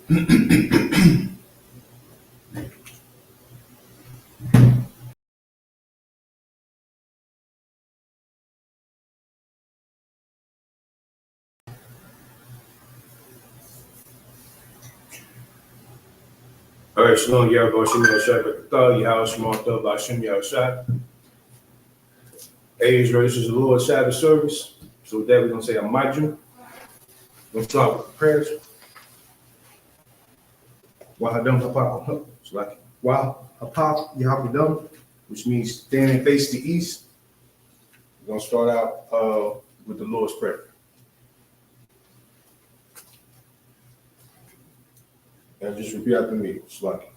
All right, Shalom, YAHUSHUA, YAHUSHUA. Hey, Israel, this is the Lord's Sabbath service. So with that, we're going to say a majum. We're going to start with the prayers. YAHAWAH, it's like YAHAWAH, which means stand and face the east. We're going to start out with the Lord's Prayer. And just repeat after me. It's like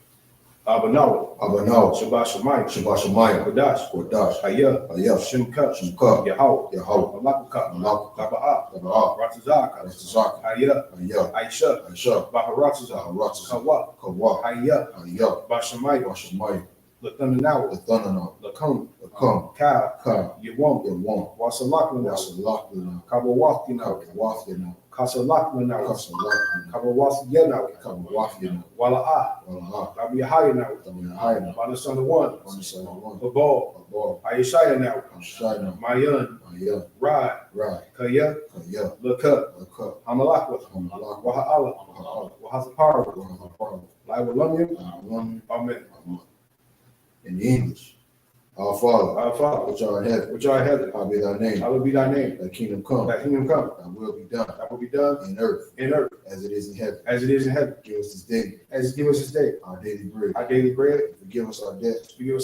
Abanawa, Shabbat Shemayim, Kodash, I.S.U.P.K, YAHAWAH, YAHUAH, Ratazaka, I.S.U.P.K, Baharatzah, I.S.U.P.K, Bashamayim, the thunder now, the come, Ka, Yawam, Wasalakna, Kabawafina, Kasalakna, Kabawafina, Walah, Yahiah now, by the son of one, B.O.W, I.S.U.K now, Mayan, Ride, Kaya, LEXX, Hamalakwa, YAHAWAH, Pharoh, Amen. In English, our Father, which art in heaven, hallowed be thy name. Thy kingdom come. Thy will be done. In earth, as it is in heaven. Give us this day our daily bread. Forgive us our debts. As we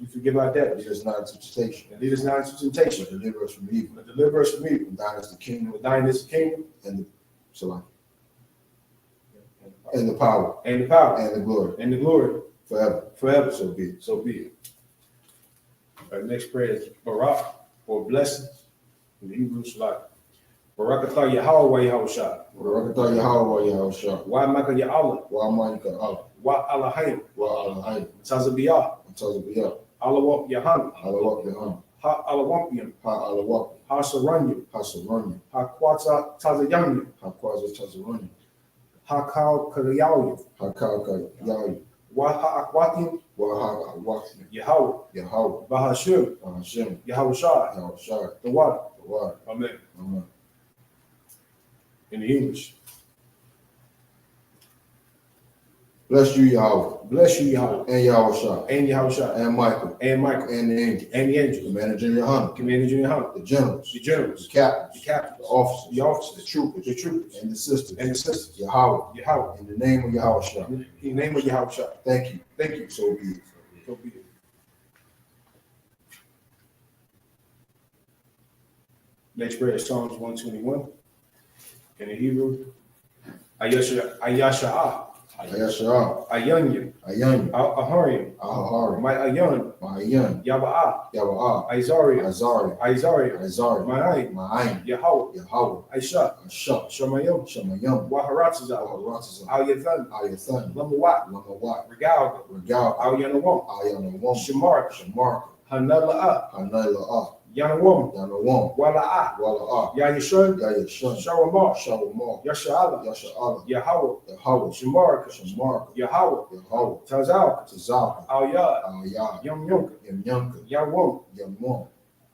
forgive our debtors. Lead us not into temptation. But deliver us from evil. For thine is the kingdom, and the power, and the glory, forever. So be it. Our next prayer is Barak, or blessings. In the Hebrew, it's like Barakatah Yahawah Yahushua. Wa'amaka Ya'Allah. Wa'alahayim. Tazabiyah. Allawak YAHANNA. Ha-Alawampium. Ha-Saranyum. Ha-Kwatza Tazayanyum. Ha-Kal-Kalayayim. Waha-Akwatim. Yahawah. Bahashim. Yahushua. The water. Amen. In the English. Bless you, Yahweh. And Yahushua. And Michael. And the angels. Commander General, the generals. The captains. The officers. The troopers. And the sisters. Yahweh. In the name of Yahushua. Thank you. So be it. Next prayer is Psalms 121. In the Hebrew, I.S.U.P.K, Ayanyim, Ahariim, my Ayan, YAHUAH, Izariah, my YAHAWAH, I.S.H.U.P.K, Shamayim, Waharatzah, Al-Yathan, Lamawat, Regal, Al-Yanawam, Shamark, Hanala'ah, Yanawam, Walah, Yahushuah, Shalom, Yashala, Yahawah, Shamark, Yahawah, Tazal, Al-Yad, Yum, Yawam,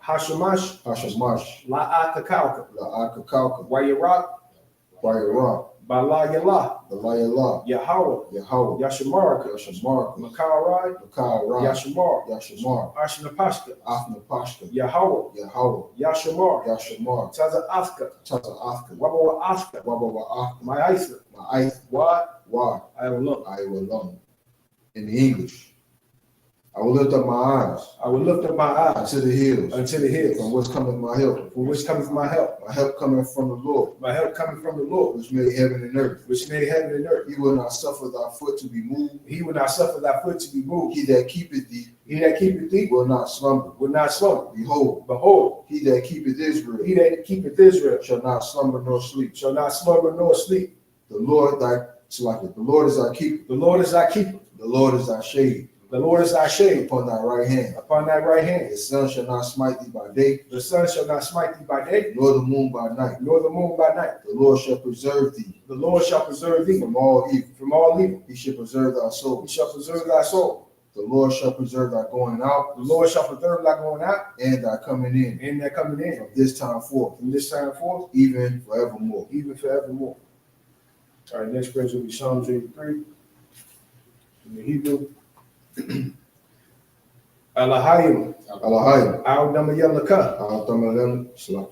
Hashamash, La'akakauka, Wayarah, Balayala, Yahawah, Yashamark, Makarai, Yashamar, Ashnapashka, Yahawah, Yashamar, Taza'afka, Wabawa'afka, my ice, why? I will alone. In the English, I will lift up my eyes unto the hills. From which cometh my help? My help coming from the Lord. Which made heaven and earth. He will not suffer thy foot to be moved. He that keepeth thee will not slumber. Behold, he that keepeth Israel shall not slumber nor sleep. The Lord is thy keeper. The Lord is thy shade The Lord is thy shade upon thy right hand. upon thy right hand. The sun shall not smite thee by day, The sun shall not smite thee by day, nor the moon by night. nor the moon by night. The Lord shall preserve thee The Lord shall preserve thee from all evil. from all evil. He shall preserve thy He soul. shall preserve thy soul. The Lord shall preserve thy going out The Lord shall preserve thy going out and thy coming in and thy coming in from this time forth, from this time forth, even forevermore. even forevermore. All right, next verse will be Psalms 83 in the Hebrew. Alahayim, Alahayim, Al-Damayelaka, Al-Damayelaka,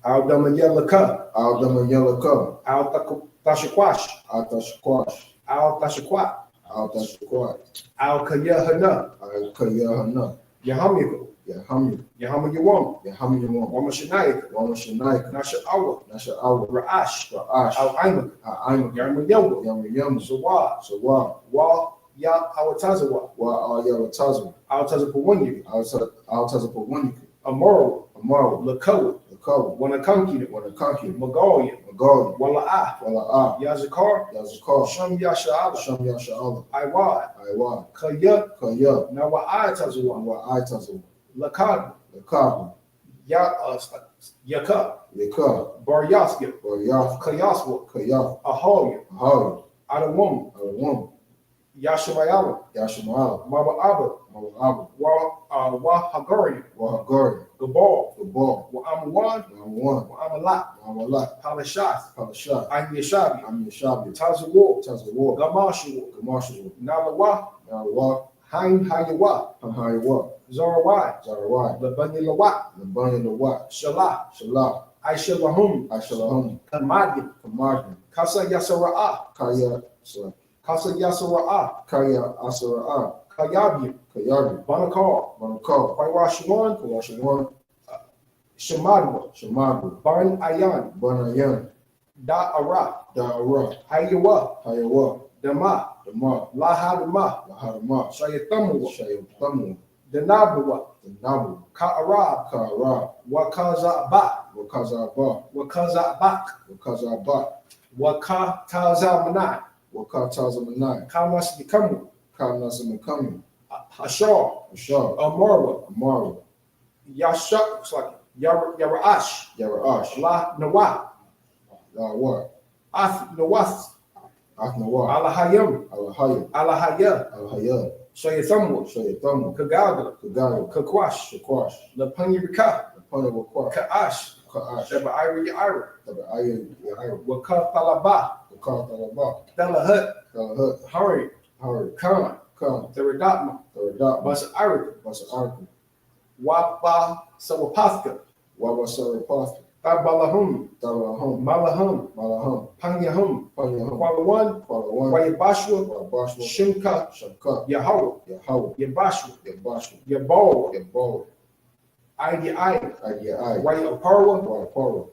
Al-Damayelaka, Al-Damayelaka, Al-Tashakwash, Al-Tashakwash, Al-Tashakwat, Al-Tashakwash, Al-Kayahana, Al-Kayahana, Yahamiko, Yahamim, Yahamayawam, Yahamim, Wamashanayika, Wamashanayika, Nasha'awa, Nasha'awa, Ra'ash, Ra'ash, Al-Aimak, A'ayim, Yarmayawa, Yamayam, Zawad, Sawa, Wa Yahawatazawa, Wa-Al-Yawatazu, Al-Tazapawanya, Al-Tazapawani, Amoro, Amaru, Lakawa, Lakawa, Wanakankina, Wanakaki, Magalia, Magali, Wala'ah, Wala'ah, Yazakar, Yazakar, Sham Yasha'ala, Sham Yasha'ala, I.Y, I.Y, Kaya, Kaya, Nawa'atazawa, Wa-Itazu, Lakad, Lakabu, Yaka, Yaka, Bar Yasya, Baryaf, Kayaswa, Kaya, Aholia, Ahari, Adawum, Alawam, Yashamayala, Yashamala, Maba Abba, Malabu, Wa Hagari, Wahagari, Gabal, Gabal, Wa Amawan, Nawan, Wa Amalat, Mawalat, Palashas, Palashat, I.S.U.P.K, I.S.U.P.K, Tazawar, Tazawar, Gamashua, Gamashu, Nalawa, Nawa, Hayawah, Hahayawa, Zarawai, Zarawai, Labanyalawat, Labanya Lawat, Shalah, Shalah, Aishalahum, Ashalahum, Kamadim, Kamadin, Kasa Yasara'ah, Kaya, Kasa Yasara'ah, Kaya Asara'ah, Kayabim, Kayabi, Banakar, Manakal, Paywashuan, Kawashawan, Shamadwa, Shamabu, Ban Ayan, Banayan, Da'ara, Da'ara, Hayawah, Hayawa, Dama, Dama, Lahadama, Lahadama, Shayatamuwa, Shayatamu, Danabuwa, the Nabu, Ka'arab, Ka'ara, Wakaza'ba, Wakazaba, Wakaza'bak, Wakazaba, Wakatazamanai, Wakatazamanai, Kamas Nikamu, Kanasamakamu, Hashar, Ashar, Amarwa, Amaru, Yashak, Yara'ash, Yara'ash, La Nawa, Lawa, Ath Nawath, Ahnawa, Alahayam, Alahaya, Alahaya, Alahaya, Shayathamwa, Shayatamu, Kagada, Kagayo, Kakwash, Shakwash, Lapanyarika, Panawakwa, Ka'ash, Ka'ash, Ira, Taba Ayu, Wakatalaba, Wakatalaba, Dalahut, Kalahut, Hari, Hari, Khan, Khan, Theredatma, Taradat, Basa Arika, Basa Arku, Wapa Sawapathka, Wabasarapath, Tabalahum, Darahum, Malahum, Malahum, Panyahum, Panyahum, Qualawan, Qualawan, Wayabashua, Wabashwa, Shimka, Shamka, Yahawah, Yahawah, Yabashua, Yabashwa, Yabal, Yabal, Idi, Idai, Wayaparwa, Wapara,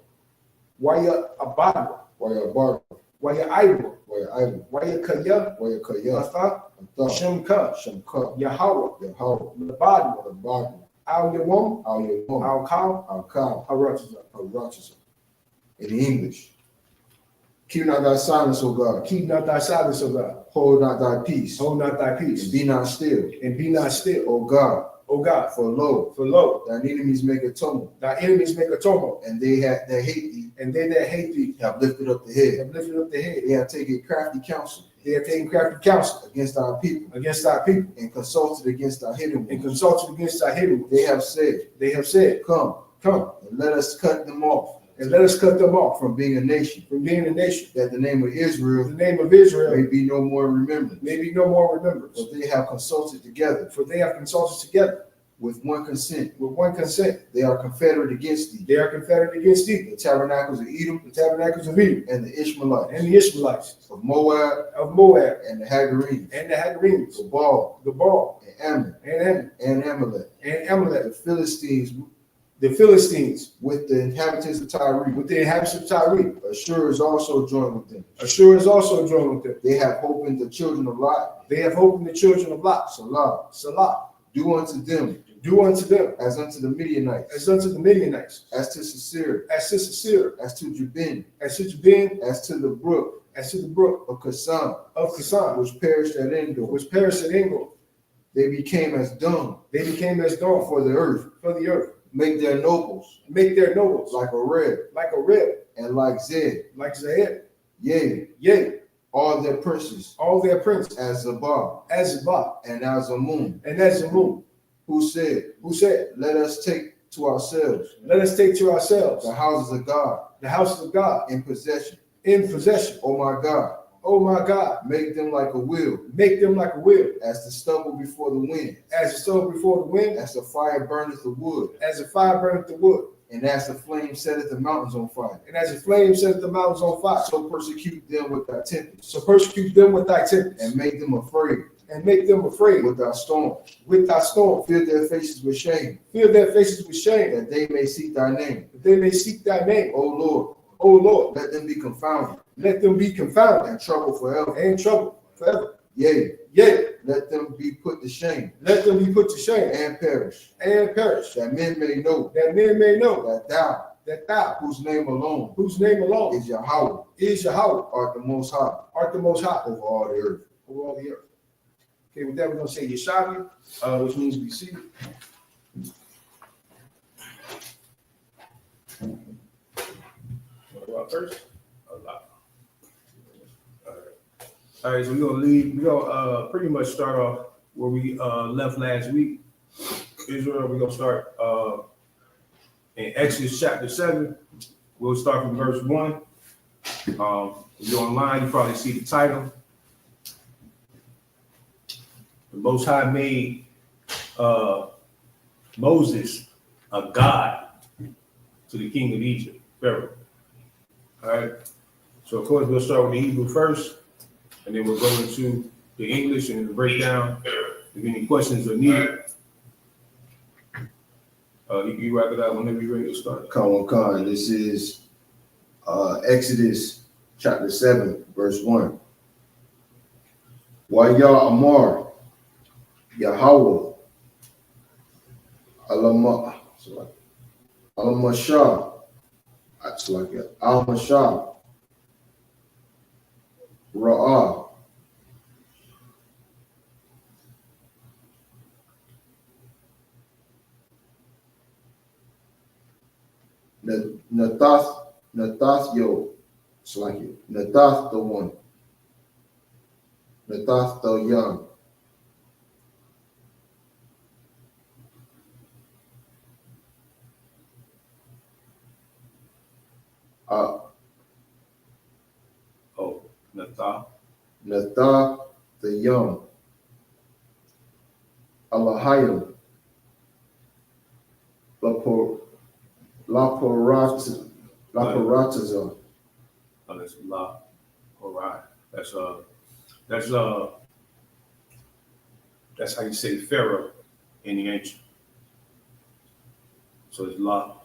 Wayabadwa, Wayabar, Wayaiwa, Wayaibu, Wayakaya, Wayakaya, Atha, Atha, Shimka, Shamka, Yahawah, Yahawah, Labadwa, Labadu, Al Yawam, Al Yawam, Al Kaw, Al Kaw, Harachaza. Al Ratchasa. In English, keep not thy silence, O God, Keep not thy silence, O God. hold not thy peace, Hold not thy and peace, be not still, and be not still, O God, O God. for lo, For lo, thine enemies make a tumult, thy enemies make a tumult, and they that hate thee and they that hate thee have lifted up the head. have lifted up their head. They have taken crafty counsel They have taken crafty counsel against our people, against thy people, and consulted against our hidden and ones. consulted against thy hidden ones. They have said, Come, come, and let us cut them off and let us cut them off from being a nation, from being a nation. that the name of The Israel name of Israel may be no more remembered. may be no more remembrance. For they have consulted together For they have consulted together with one consent. with one consent. They are confederate against thee, They are confederate against thee, the tabernacles of Edom the tabernacles of Edom, and the Ishmaelites, and the Ishmaelites, of Moab of Moab, and the Hagarenes, and the Hagarenes, Gabal Gabal, and Ammon and Ammon, and Amalek, and Amalek, the Philistines the Philistines, with the inhabitants of Tyre. with the inhabitants of Tyre. Ashur is also joined with them. Ashur is also joined with them. They have opened the children of Lot. They have opened the children of Lot. Salah, Salah, do unto them do unto them as unto the Midianites, as unto the Midianites, as to Sisera, as to Sisera, as to Jabin, as to Jabin, as to the brook as to the brook of Kasan, of Kasan, which perished at Endor. which perished at Engel. They became as dung. They became as dung for the earth. For the earth. Make their nobles. Make their nobles. Like a rib. Like a rib. And like Zed. Like Zed. Yea. Yea. All their princes. All their princes. As Zabah. As Zabah. And as a moon. And as a moon. Who said? Who said? Let us take to ourselves. Let us take to ourselves. The houses of God. The houses of God. In possession. In possession. Oh my God. Oh my God. Make them like a wheel. Make them like a wheel. As the stubble before the wind. As the stubble before the wind. As the fire burneth the wood. As the fire burneth the wood. And as the flame setteth the mountains on fire. And as the flame setteth the mountains on fire. So persecute them with thy tempest. So persecute them with thy tempest. And make them afraid. And make them afraid. With thy storm. With thy storm. Fill their faces with shame. Fill their faces with shame. That they may seek thy name. That they may seek thy name. O Lord. O Lord. Let them be confounded. Let them be confounded. And troubled forever. And troubled forever. Yea. Yea. Let them be put to shame. Let them be put to shame. And perish. And perish. That men may know. That men may know. That thou. Whose name alone. Whose name alone. Is YAHUAH. Is YAHUAH. Art the most high. Art the most high. Over all the earth. Over all the earth. Okay, with that we're gonna say YAHWAH, which means be seated. What about first? All right, so we're gonna pretty much start off where we left last week. Israel, we're gonna start in Exodus chapter 7. We'll start from verse 1. If you're online, you probably see the title. The Most High made Moses a god to the king of Egypt, Pharaoh. All right. So of course we'll start with the Hebrew first, and then we'll go into the English and the breakdown. If any questions are needed, you wrap it up whenever you're ready to start. Come on. This is Exodus chapter 7, verse 1. Wayah Amar YAHAWAH Al-Mashah Al-Mashah Ra'ah Nathath Yo, it's like it. Nathath the one. Nathath the young. Nathath the young. Allahayim. Laparatazah. Oh, that's La. All right. That's how you say Pharaoh in the ancient. So it's La,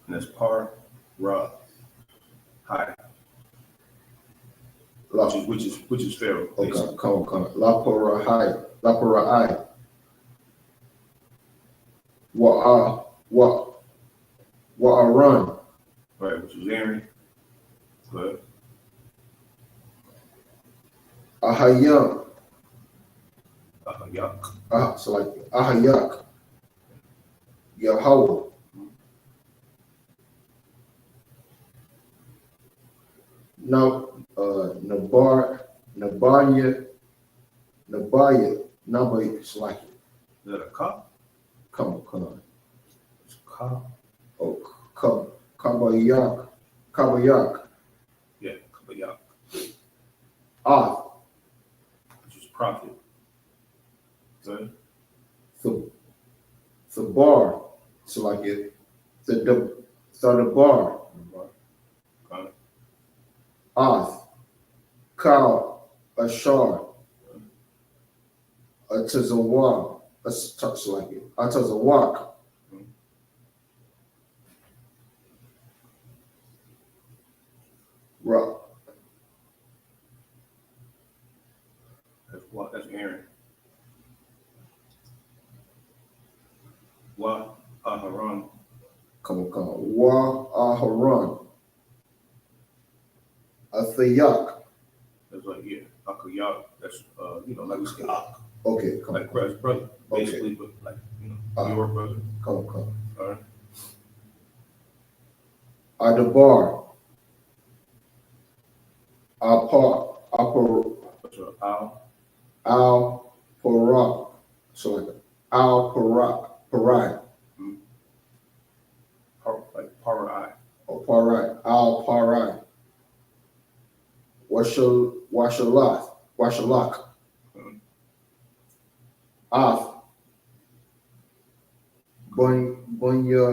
and that's Par Ra Hight, which is Pharaoh. Okay, come on. Laparahai. Wa'aran. Right, which is Aaron. Good. Ahayam. Yuck. So like Ahayak. YAHAWAH. Now, Nabaya, it's like it. Is that a cup? Come on. It's a cup. Oh, Kabayak. Yeah, Kabayak. Which is prophet. Good. The bar, it's like it. The bar. Kal, Ashar, Atazawak, it's like it. Atazawak. Rock. That's Aaron. Aharon. Come on. Aharon. Athayak. That's like, yeah, Akayak. That's, like we say, Okay, come like brother, basically, but like, your brother. Come. All right. Adabar. Al Parak. So like Al Parai. Like Parai. Or Parai. Al Parai. Washalak. Af. Bunya.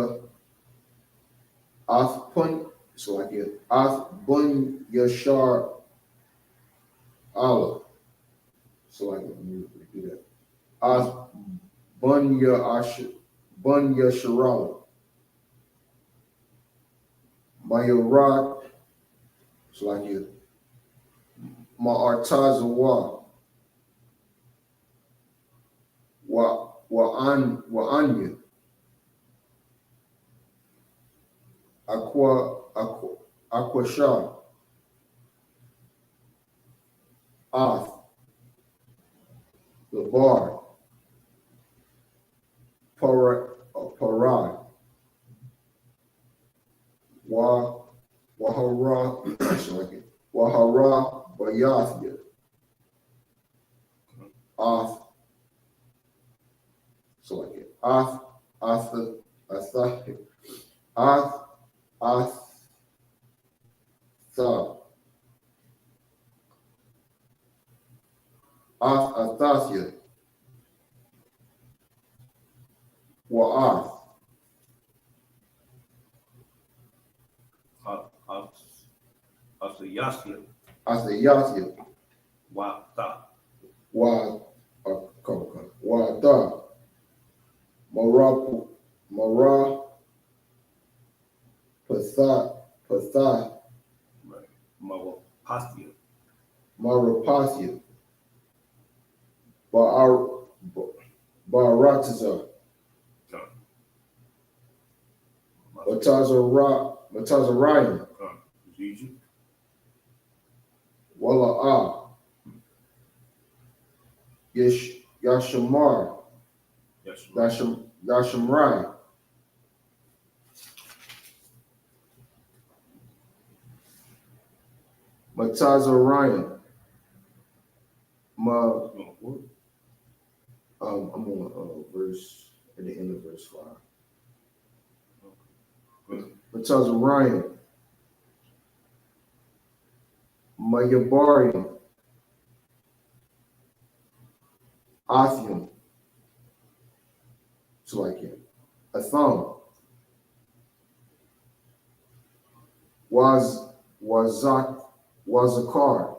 Af Pun. So like it. Af Bun Yashar Allah. So like let me repeat that. Af Bunya Sharala. Mayorak. So like it. Ma'artazawa. Wa'anya. Aquasha. Ath. Labar. Parad. Wahara. So like it. Wahara Bayathya. Ath. So like it. Ath. Athahi. Ath. Athathya. Wa'ath. Yathia. Athayathya. Wata. Wa'ata. Mara. Patha. Right. Mawapastia. Marapathia. Barataza. Matazarayan. Wala'a. Yashamar. Yashamrai. Matazarayan. I'm on verse at the end of verse 5. Matazarayan. Mayabarian. Athium. So like it. Atham. Wazakar.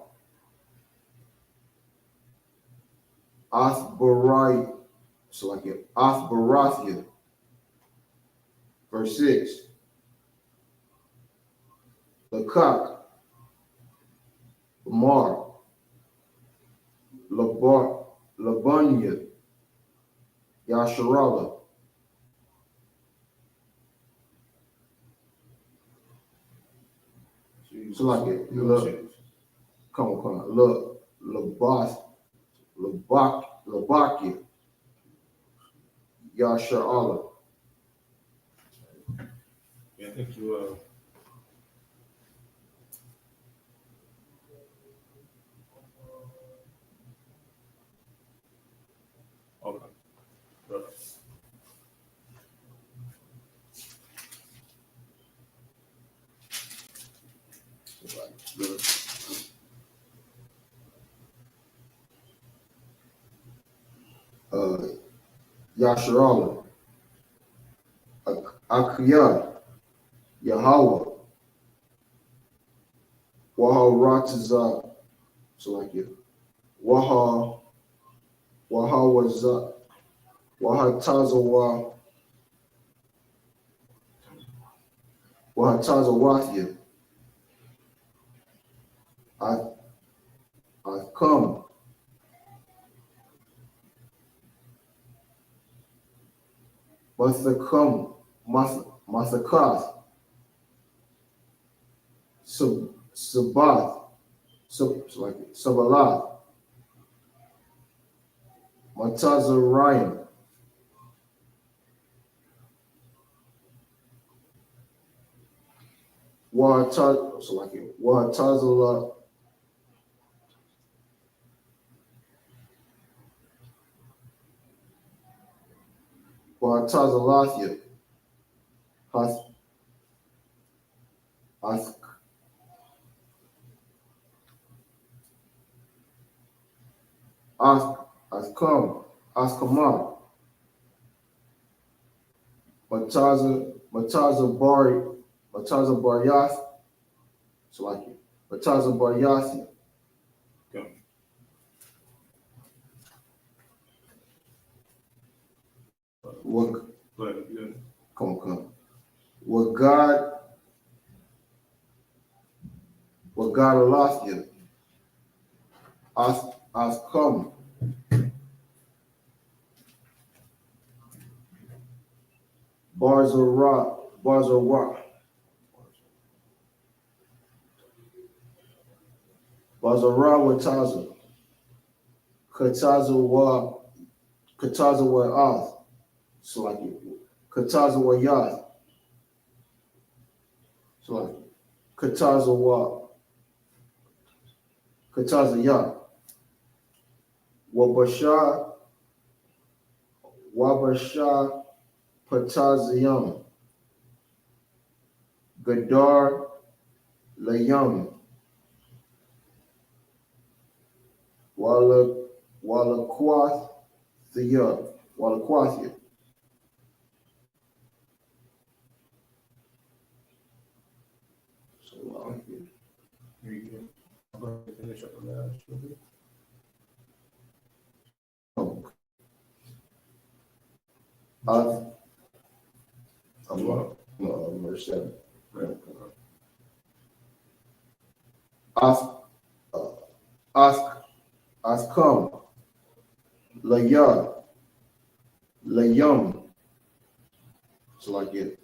Athbarai. So like it. Athbarathia. Verse 6. Lakak. Lamar. Labunya. Yasharala. So like it. Come on. Labakia. Yasharala. Yeah, I think you okay. Yasharala. Akiyah. YAHAWAH. Waharatiza. So like it. Wahawaza. Wahatazawa. Wahatazawathia. I've come. Mathakath. Sabath. So like it. Sabalath. Matazariah. Watazala. Watazalathia. Askamah. Mataza Baryath. So like it. Mataza Baryathi. Okay. What? Go ahead. Yeah. Come. What God aloft you. As come. Barzara Wataza. Kataza wa Oz. So like it. Kataza wa Yath. So like it. Kataza Yath. Wabashar Pataziyam. Gadar Layam. Walakwathia. So Here you go. I'm going to finish up the last little bit. Verse 7. Ask come. Layam. So like it.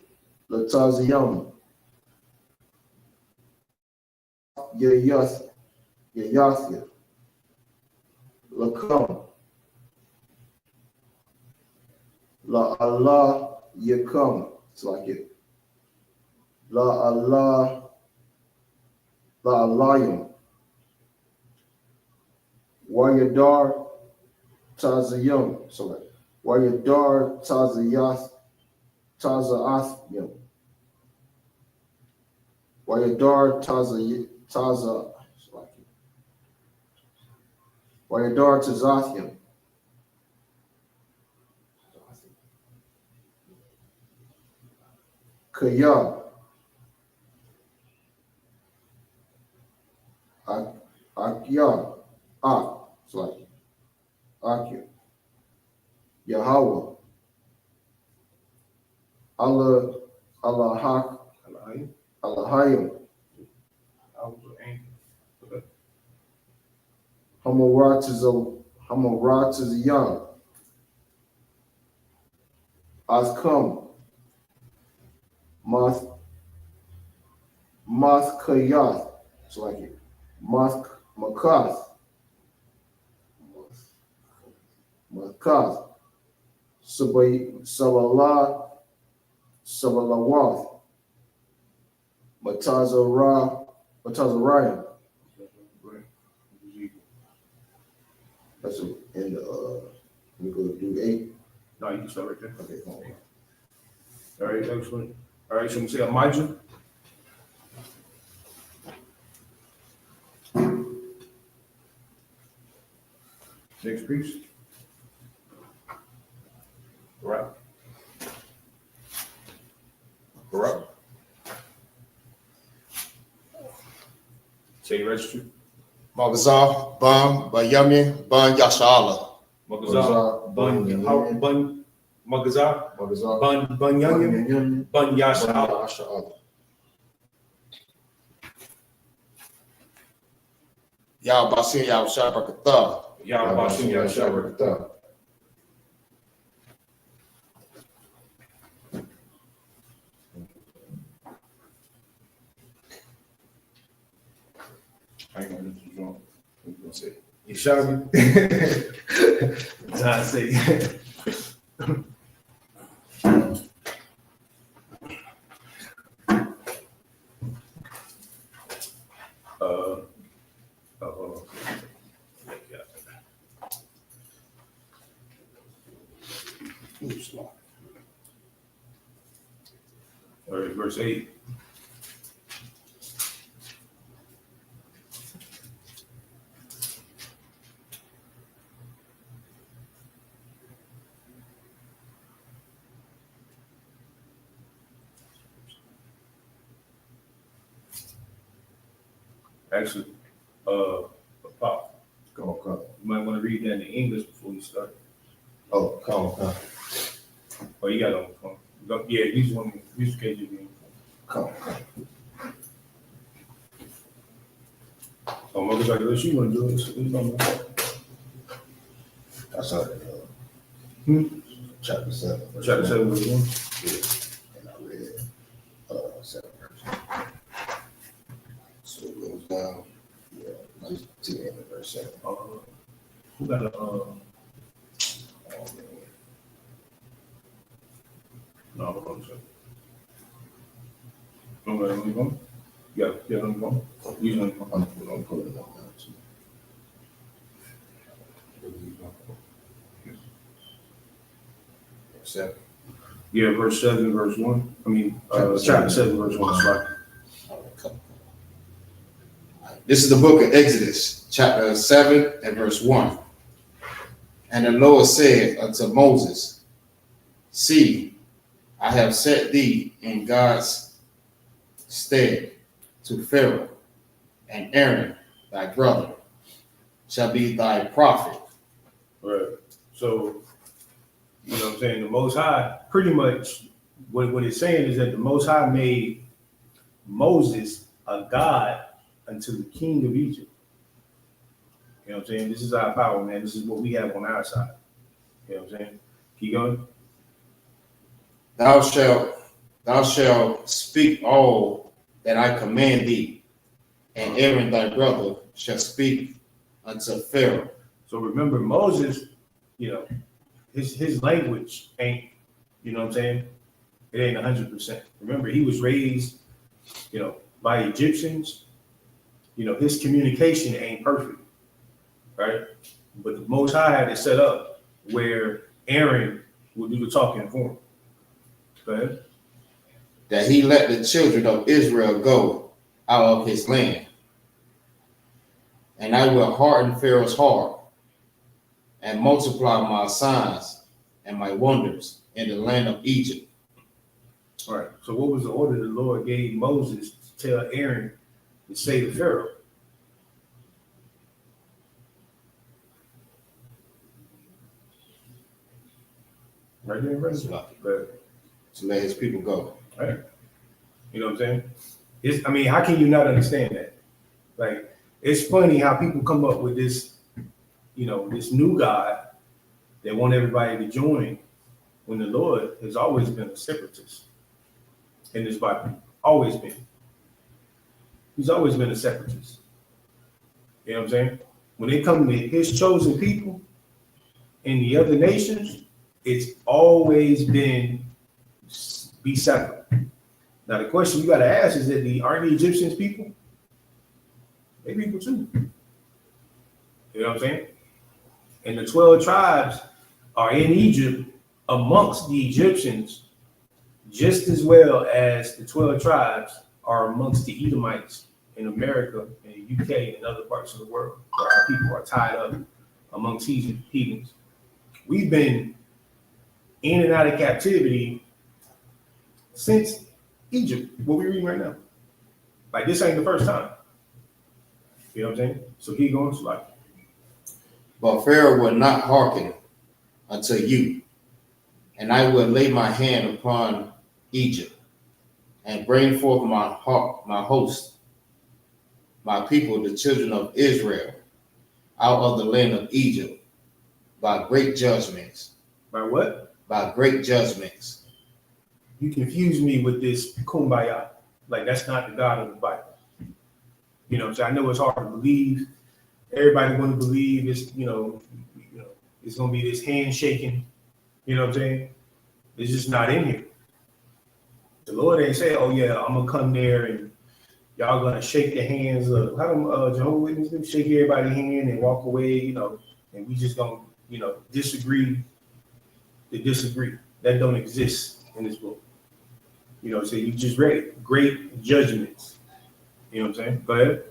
Lataziyam. Yayathia. Lakam. La Allah yakam. It's like it. La Alayim. Wayadar Tazayam. So like Wayadar Tazaathim. Wayadar Wayadar Tazathim. Kaya. Akya. It's like Akya. YAHAWAH. Allahayim. Hamaratiziyam. Askum. Mathkayath. It's like it. Makath. Sabalawath. Matazariah. That's it. And we go do 8. No, you can start right there. Okay. All right, excellent. All right, so we say Amijah. Next piece. Right. Correct. Say your registry. Magazah, Ban, Bayamin, Ban Yashala. Magazah, Ban Yamin, Ban Yashala. Yahawashi, YAHUSHUA. YAHUSHUA, YAHUSHUA. Hang on, this is wrong. What are you going to say? Yashabi. how I say. All right, verse 8. Actually, Pop, Come on. you might want to read that in English before you start. Oh, come on. Oh, you got it on the phone. Yeah, use KJV. Come. Oh, Mother's like, unless you want to do this, I saw it. Chapter 7. Chapter 7 verse 1. Yeah. And I read 7 verses. So it goes down. Yeah, just to the end of verse 7. Who got a no, hold on a second. Don't let him go. Yeah, let him go. Use him. I'm pulling it up now too. Verse 7. Yeah, verse 7, verse 1. I mean, chapter 7, verse 1. Sorry. This is the book of Exodus, chapter 7 and verse 1. And the Lord said unto Moses, see, I have set thee in God's stead to Pharaoh, and Aaron, thy brother, shall be thy prophet. Right. So, you know what I'm saying? The Most High, pretty much, what it's saying is that the Most High made Moses a god unto the king of Egypt. You know what I'm saying? This is our power, man. This is what we have on our side. You know what I'm saying? Keep going. Thou shalt speak all that I command thee, and Aaron thy brother shall speak unto Pharaoh. So remember, Moses, you know, his language ain't, you know what I'm saying? It ain't 100%. Remember, he was raised, you know, by Egyptians. You know, his communication ain't perfect, right? But the Most High had it set up where Aaron would do the talking for him. Go ahead. That he let the children of Israel go out of his land. And I will harden Pharaoh's heart and multiply my signs and my wonders in the land of Egypt. All right. So what was the order the Lord gave Moses to tell Aaron to say to Pharaoh? Right there, right? To let his people go. Right. You know what I'm saying? I mean, how can you not understand that? Like, it's funny how people come up with this, you know, this new God that want everybody to join when the Lord has always been a separatist in this Bible. Always been. He's always been a separatist. You know what I'm saying? When they come to his chosen people in the other nations, it's always been be separate. Now the question you got to ask is that aren't the Egyptians people? They people too. You know what I'm saying? And the 12 tribes are in Egypt amongst the Egyptians just as well as the 12 tribes are amongst the Edomites in America and the UK and other parts of the world where our people are tied up amongst heathens. We've been in and out of captivity since Egypt, what we're reading right now. Like, this ain't the first time. You know what I'm saying? So keep going, like. But Pharaoh will not hearken unto you, and I will lay my hand upon Egypt, and bring forth my host, my people, the children of Israel, out of the land of Egypt, by great judgments. By what? By great judgments. You confuse me with this kumbaya. Like, that's not the God of the Bible. You know, so I know it's hard to believe. Everybody want to believe it's, you know, it's gonna be this handshaking. You know what I'm saying? It's just not in here. The Lord ain't say, "Oh yeah, I'm gonna come there and y'all gonna shake the hands of how them Jehovah's Witnesses shake everybody's hand and walk away." You know, and we just gonna disagree to disagree. That don't exist in this book. You know, so you just read it. Great judgments. You know what I'm saying? Go ahead.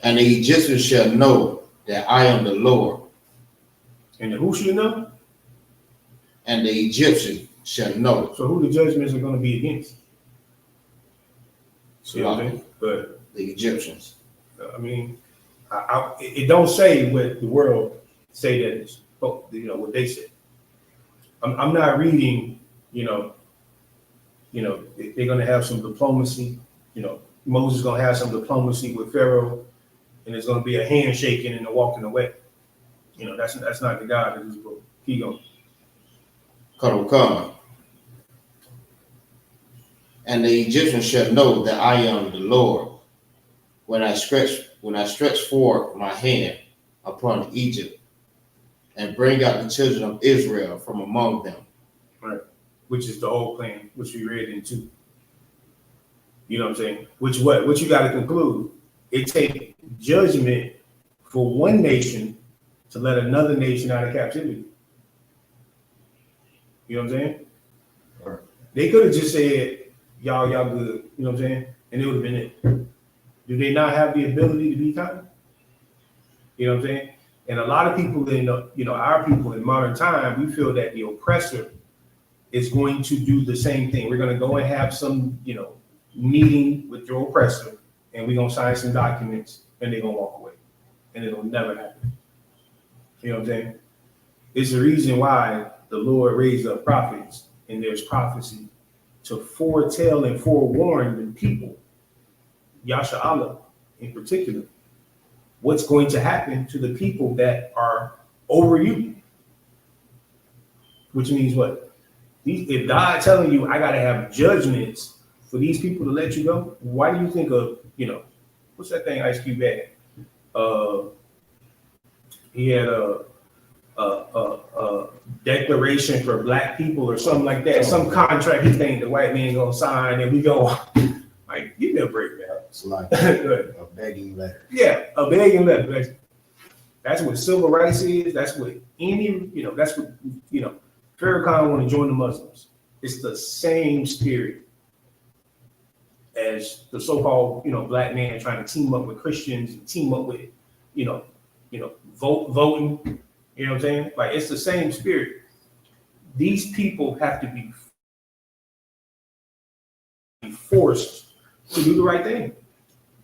And the Egyptians shall know that I am the Lord. And who should know? And the Egyptian shall know. So who the judgments are going to be against? You know what I'm saying? But the Egyptians. I mean, it don't say what the world say that is. What they say. I'm not reading. They're going to have some diplomacy. Moses is going to have some diplomacy with Pharaoh, and there's going to be a handshaking and a walking away. That's not the God of this book. Keep going. Come. And the Egyptians shall know that I am the Lord when I stretch forth my hand upon Egypt and bring out the children of Israel from among them. Right. Which is the whole plan, which we read in 2. You know what I'm saying? What you got to conclude? It takes judgment for one nation to let another nation out of captivity. You know what I'm saying? Right. They could have just said, y'all good. You know what I'm saying? And it would have been it. Do they not have the ability to be kind? You know what I'm saying? And a lot of people our people in modern time, we feel that the oppressor is going to do the same thing. We're going to go and have some, meeting with your oppressor, and we're going to sign some documents, and they're going to walk away. And it'll never happen. You know what I'm saying? It's the reason why the Lord raised up prophets, and there's prophecy to foretell and forewarn the people, YAHSHUA in particular, what's going to happen to the people that are over you. Which means what? If God telling you I gotta have judgments for these people to let you go, why do you think of, what's that thing I.S.U.P.K had? He had a declaration for black people or something like that, some contract he think the white man gonna sign, and we go, like, give me a break, man. It's like a begging letter. Yeah, a begging letter. That's what civil rights is. That's what that's what, Farrakhan want to join the Muslims. It's the same spirit as the so-called, black man trying to team up with Christians and team up with, voting. You know what I'm saying? Like, it's the same spirit. These people have to be forced to do the right thing.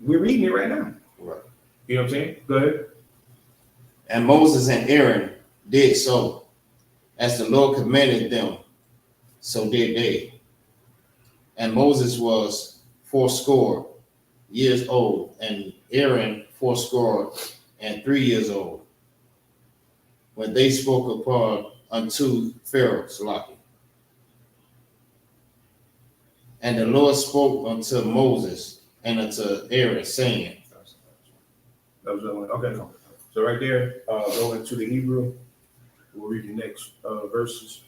We're reading it right now. Right. You know what I'm saying? Go ahead. And Moses and Aaron did so, as the Lord commanded them, so did they. And Moses was 80 years old, and Aaron 83 years old, when they spoke upon unto Pharaoh, Salaki. And the Lord spoke unto Moses and unto Aaron, saying, That was the one. Okay. So right there, go into the Hebrew. We'll read the next verses.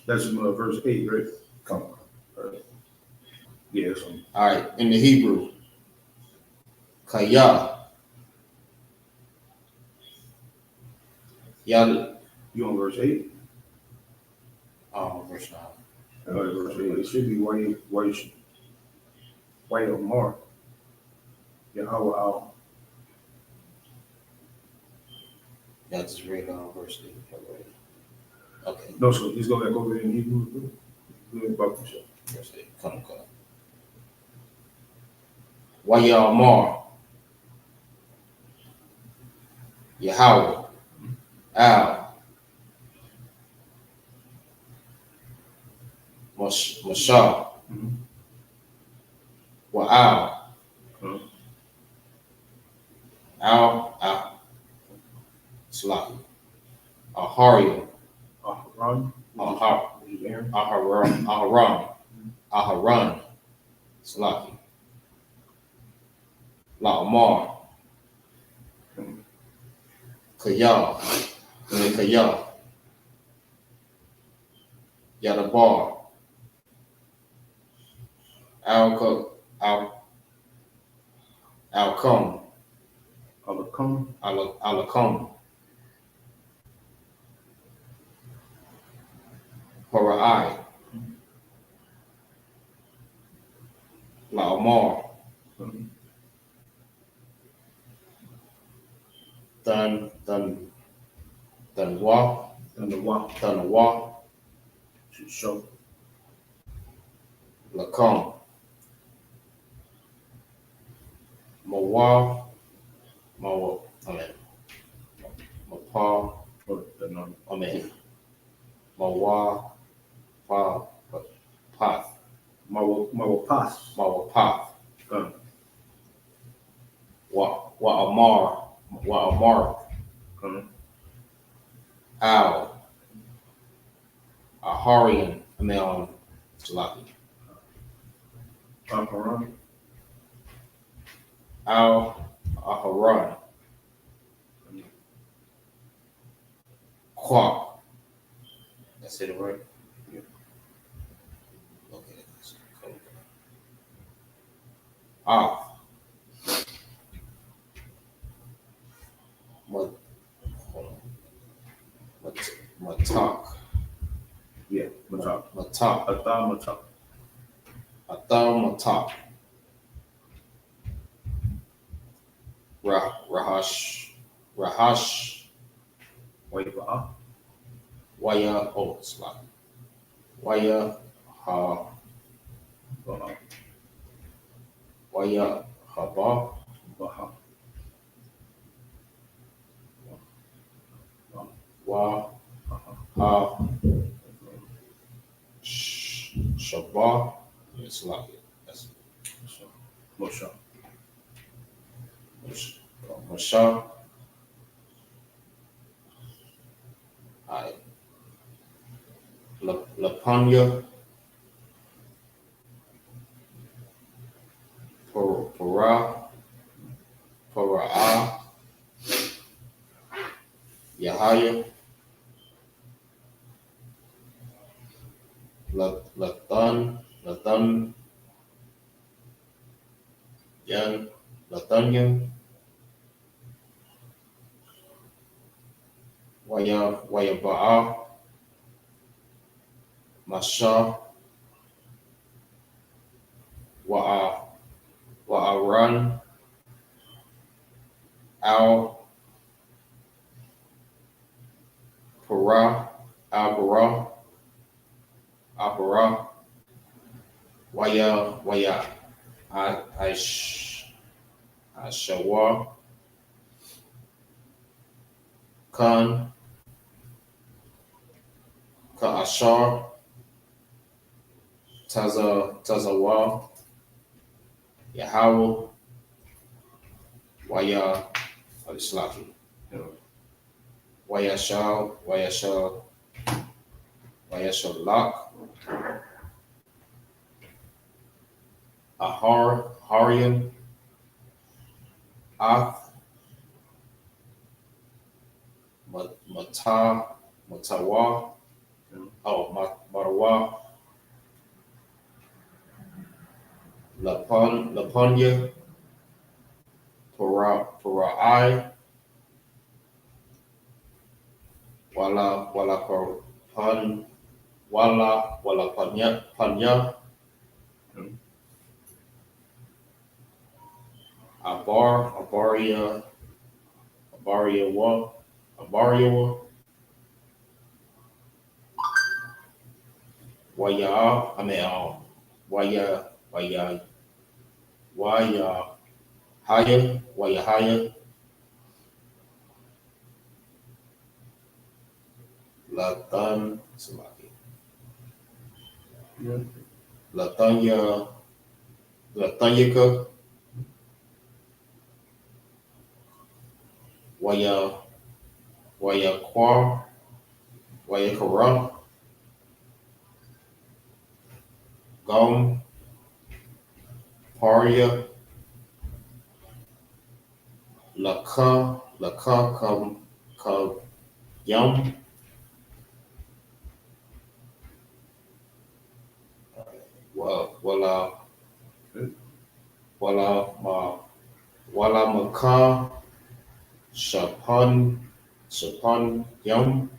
That's verse 8, right? Come on. Yeah, that's one. all right, in the Hebrew, Kayah, Yah, You on verse 8? verse 9. Verse 8. It should be white or mark. YAHAWAH. Y'all just read on verse 8. Okay, No, so just go back over in Hebrew. verse 8. Come. YAHMAH, Yahawah, Mashah, Wa'al, Slahi, Ahariel, Aharon, Slahi, La'amar, Kayah, Yah, Yah, Yadabar, Alcom, Alacom, Horai, Laomar, Dunwa, Show. Lacom, Mawar, Mapar, Mawar, Path, Mawapath, Wa'amar, Al, Aharian, Jalaki, Al, Aharan, Quark. That's it, right? Yeah. Okay. Ah. Matak. Yeah, Matak. Matak. Matak. Rahash. YAHUAH. YAHAWAH. Shabbat. It's like it. That's Moshe. Masha. Lapanya. Para'ah. Yahaya. Lathan. Yan. Lathanya. Wayaba'ah. Masha. Wa'aran. Al. Al-Bara. YAHUAH. I.S.U.P.K. Ka'ashar. Tazawah. Yahawah. YASHUA. Harian. Matawa. Matawa. Lapanya. Para'ai. Panya. Abariawa. YAHAYA. Lathan. Latanyaka. Wayakara. Gom. Paria. Laka Yum. Wala Maka Shapan Yum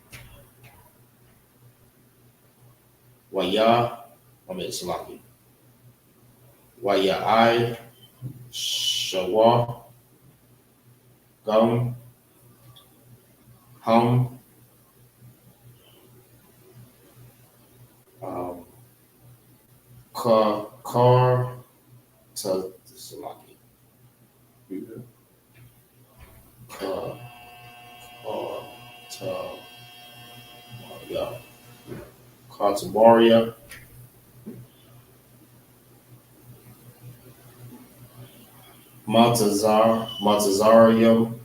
Waya Salaki Waya Shawa Gum Hum Car to Salaki Cartabaria Montazarium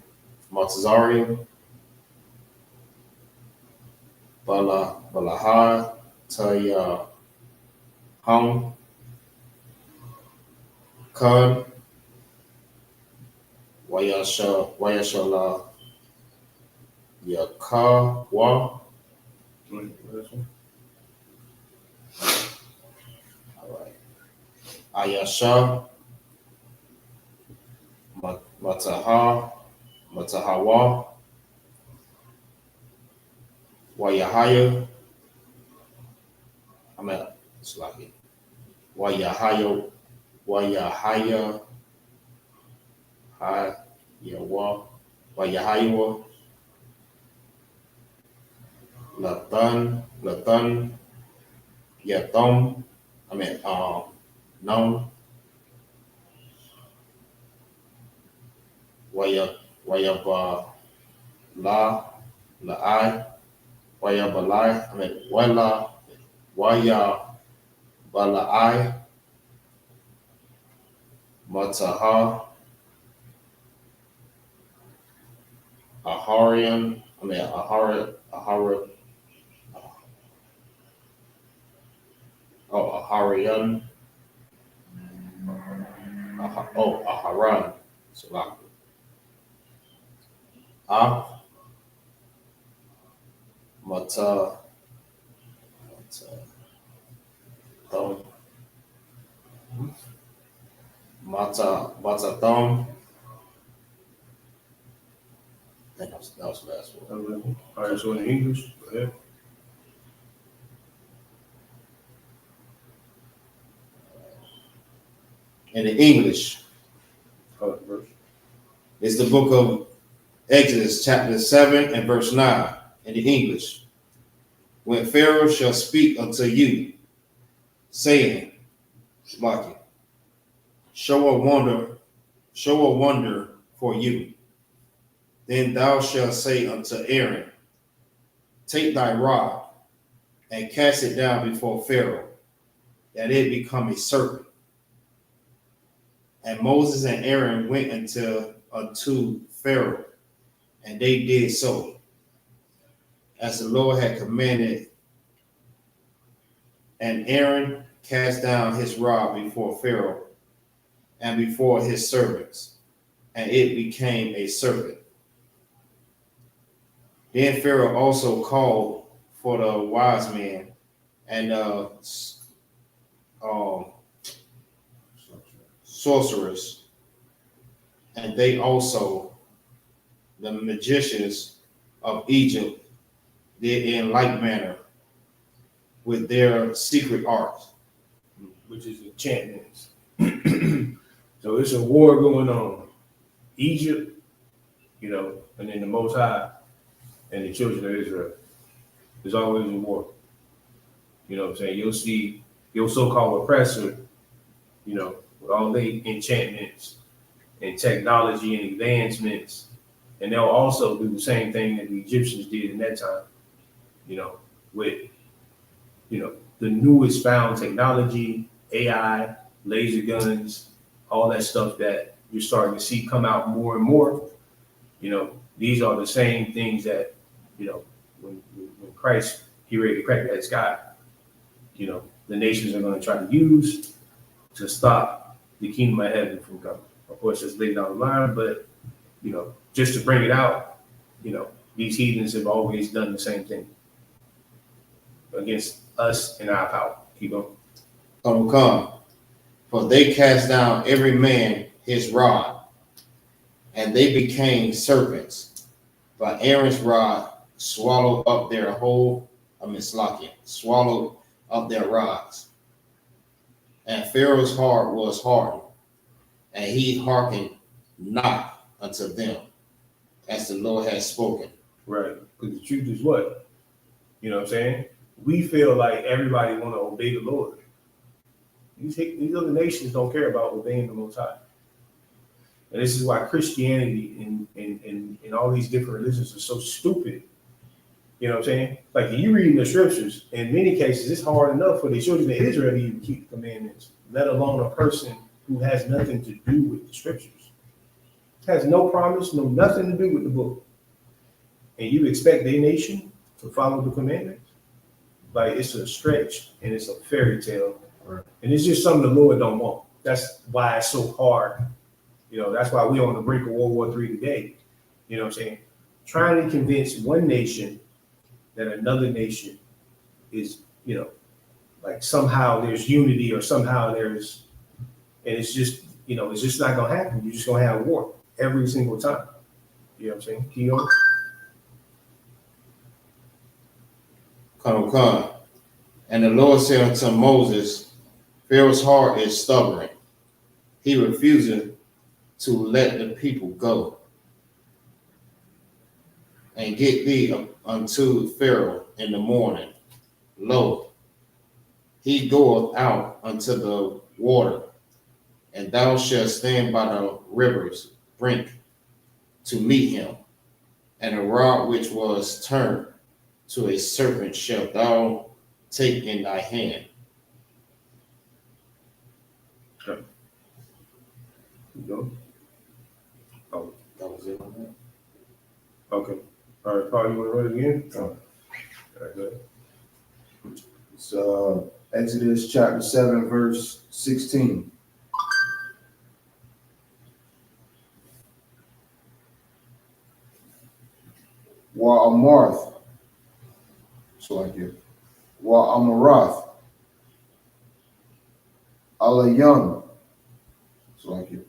Balaha Taya Hum Kun Wayashala YAHUAH. All right. I.S.U.K. Matahawah YAHUAH. Slaki YAHUAH YAHUAH Latan Yatom Nom Wayaba La'ai Wayabalai Wayabalai Mataha Aharian Aharian Aharan Salaki Mata Thumb. I think that was the last one. All right, so in English, go ahead. In the English, it's the book of Exodus, chapter 7 and verse 9. In the English, when Pharaoh shall speak unto you, saying, show a wonder for you. Then thou shalt say unto Aaron, take thy rod and cast it down before Pharaoh, that it become a serpent. And Moses and Aaron went unto Pharaoh, and they did so, as the Lord had commanded. And Aaron cast down his rod before Pharaoh and before his servants, and it became a serpent. Then Pharaoh also called for the wise men and sorcerers, and they also, the magicians of Egypt, did in like manner with their secret arts, which is enchantments. So it's a war going on. Egypt, and then the Most High and the children of Israel. There's always a war. You know what I'm saying? You'll see your so-called oppressor, with all the enchantments and technology and advancements. And they'll also do the same thing that the Egyptians did in that time, with, the newest found technology, AI, laser guns, all that stuff that you're starting to see come out more and more. These are the same things that, when Christ, he ready to crack that sky, the nations are going to try to use to stop the kingdom of heaven from coming. Of course, it's laid down the line, but, just to bring it out, you These heathens have always done the same thing against us and our power. Keep going. Come. For they cast down every man his rod, and they became serpents. But Aaron's rod swallowed up their swallowed up their rods. And Pharaoh's heart was hardened, and he hearkened not unto them, as the Lord has spoken. Right. Because the truth is what? You know what I'm saying? We feel like everybody want to obey the Lord. These other nations don't care about obeying the Most High. And this is why Christianity and all these different religions are so stupid. You know what I'm saying? Like you reading the scriptures, in many cases, it's hard enough for the children of Israel to even keep the commandments, let alone a person who has nothing to do with the scriptures. Has no promise, no nothing to do with the book. And you expect their nation to follow the commandments? Like it's a stretch and it's a fairy tale. Right. And it's just something the Lord don't want. That's why it's so hard. You know, that's why we're on the brink of World War III today. You know what I'm saying? Trying to convince one nation that another nation is, you know, like somehow there's unity or somehow there's, and it's just, you know, it's just not going to happen. You're just going to have war every single time. You know what I'm saying? Keep going. Come. And the Lord said unto Moses, Pharaoh's heart is stubborn. He refuseth to let the people go. And get thee unto Pharaoh in the morning. Lo, he goeth out unto the water, and thou shalt stand by the river's brink to meet him. And a rod which was turned to a serpent shalt thou take in thy hand. Okay. Keep going. Oh, That was it on that. okay. All right, Paul, you want to run it again? Oh. All right, good. It's Exodus chapter 7, verse 16. Wa'amarth. So like it. Wa'amarath. Alayam. So like it.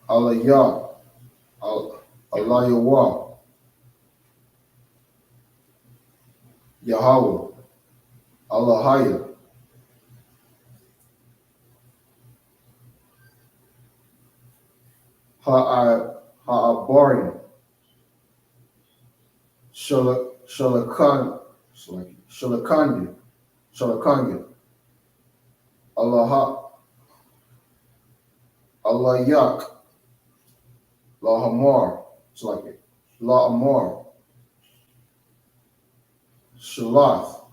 Alayah. YAHUAH. YAHAWAH. Allahaya. Ha'abarim. Shalakanya. Allah Lahamar. It's like it. La'amar. Shalath.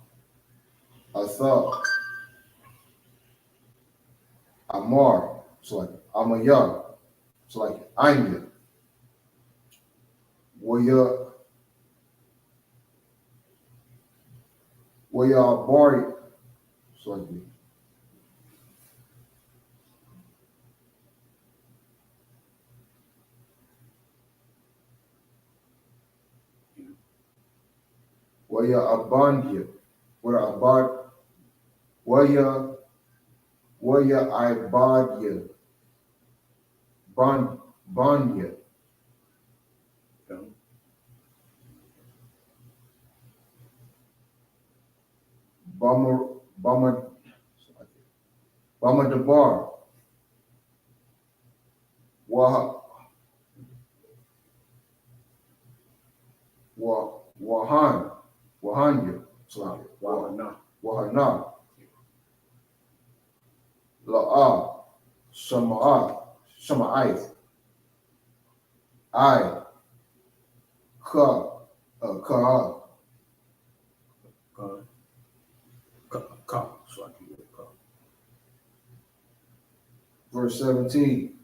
Atha. Amar. It's like it. Amayah. It's like it. Anya. Bari. It's like it. Abandia. Ibadia. Bandia. Bama Debar. YAHANNA. YAHANNA. La'ah. Shama'ith. I.K. Verse 17.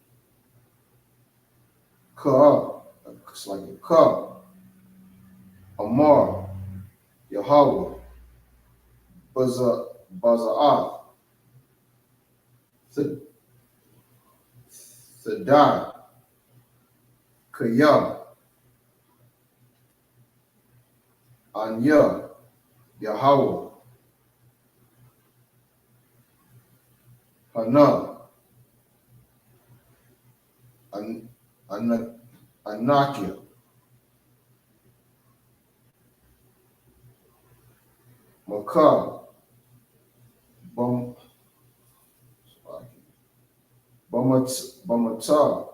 It's like a Ka. Amar. YAHAWAH. Baza'ath. Thadai. Kayah. Anya, Yahawah, Hana, Anakia, Makar, Bamatar,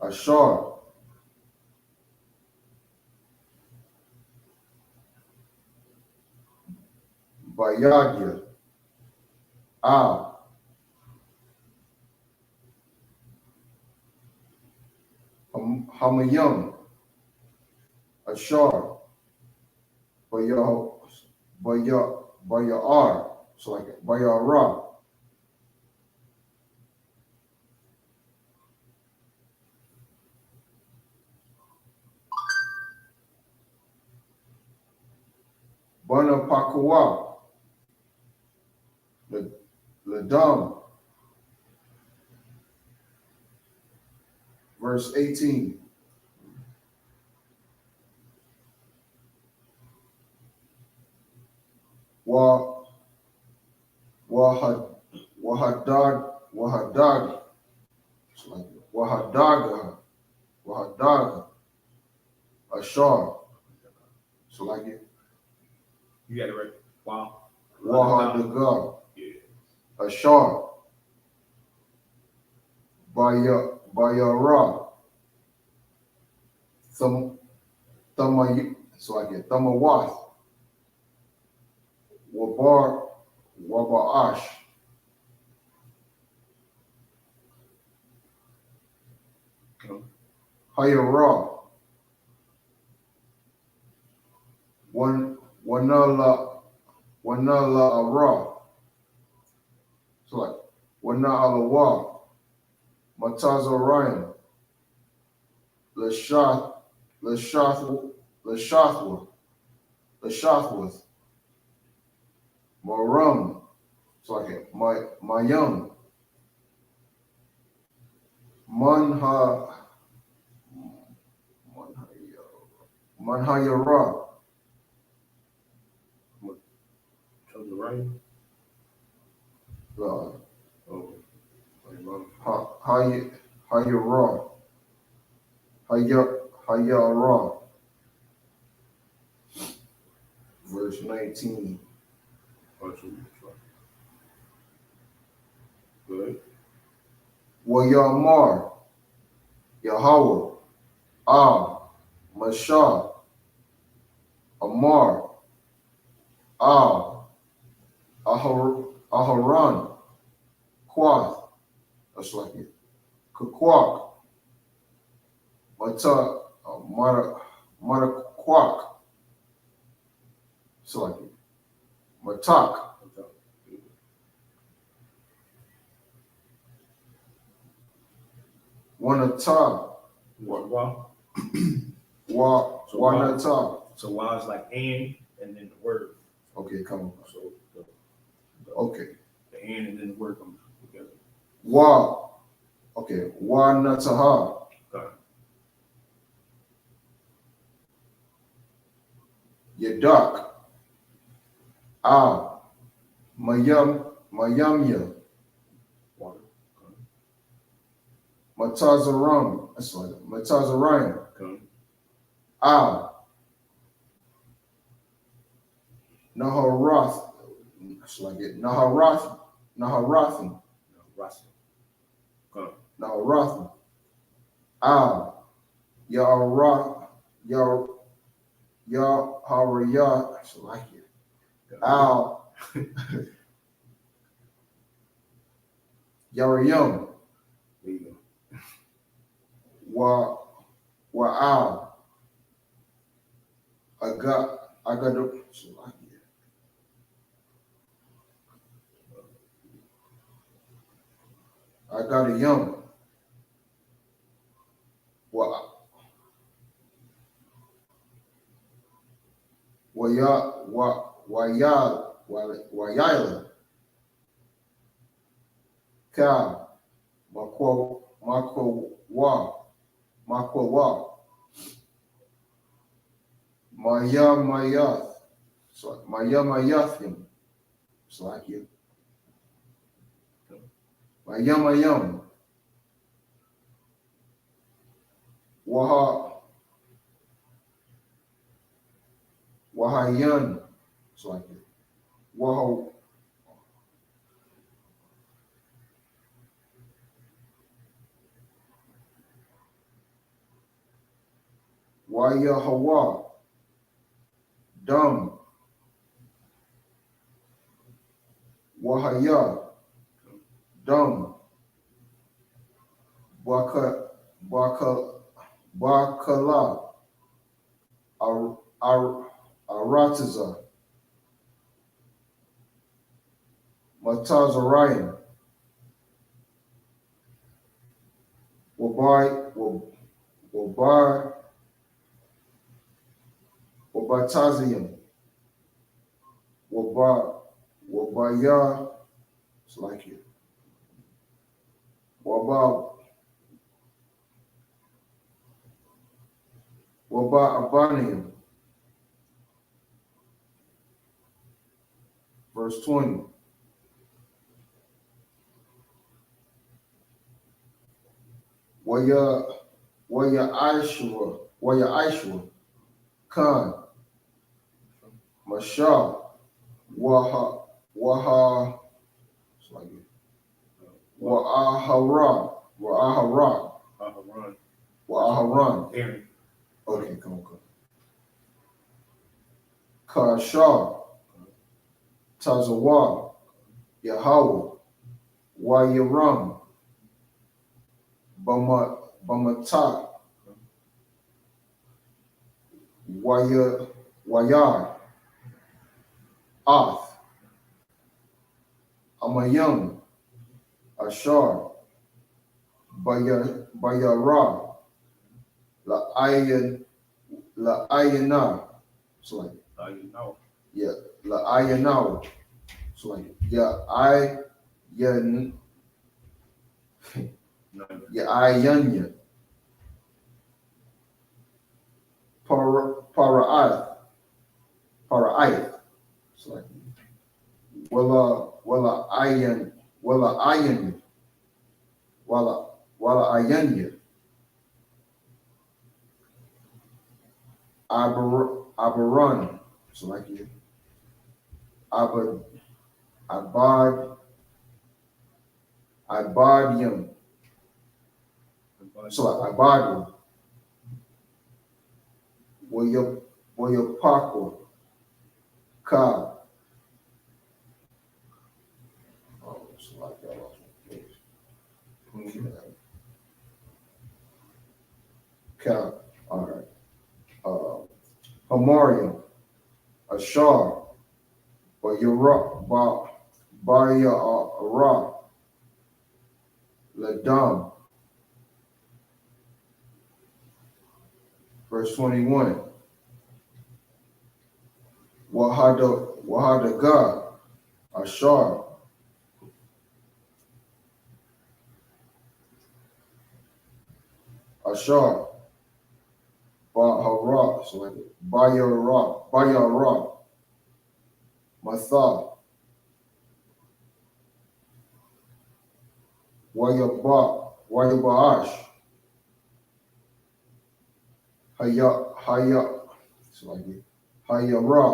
Ashar, Bayagia, Hamayam, Ashar, Bayar, so like it, Bayara, Bana Pakua, Ladam, verse 18. Wahadad, so like it, Wahadaga, Ashar, so like it, You got it right. Wow. Wahadaga, Yeah. Ashar, Bayara, so I get Thamawath, Wabaash, Hayara, Wanala Ara, so like Wanalawa, Matazarayan, Lashathwath, Maram, so like Mayam, Manhayara, Chose the right. Oh. Hayara, verse 19. Good. Wayamar, Yahawah, Mashah, Amar, Aharon, Quath, that's like it, Kakwak, Matakwak, so like it, Matak, Wanata, Wow. Wanata. So wow is like and then the word. Okay, come on. So Okay. the and then the word comes together. Okay, Wanataha. Okay. Yadak. Mayamya. Water. Okay. Matazaram. That's like it. Matazarayan. Okay. Naharath. That's like it. Naharathan. Rasa. Okay. Naharathan. Yahariyah. That's like it. Yariyam. There you go. Wa'al. I got a young. Wayala. Ka. Makwa wa. Mayath. So Mayathim. It's like you. Mayam. Wahayan. It's like you. YAHAWAH. Dum. Wahaya. Dum. Bakala. Aratiza. Matazarian. Wabatazium. Wabaya. It's like it. Abanium. Verse 20. I.S.U.P.K. Khan. Mashah. YAHUAH. It's like it. YAHARAN. Okay, come on. Kashah. Tazawah. YAHAWAH. Yaram. Bamata. Wayar. Oth. Amayam. Ashar. Bayara. La'ayana. It's like yeah, La'ayana. It's like Ayanya. Para'ath. It's like Ayanya. Abaran. So like you. Ibadium. So like Ibadium. Wayapakwa. Ka. Oh, so like that. Ka. All right. Hamarium. Ashar. Bayara. Ladam. Verse 21. Wahadaga. Ashar. Bahara. So like Bayara. Matha. Wayabash. So like Hayara.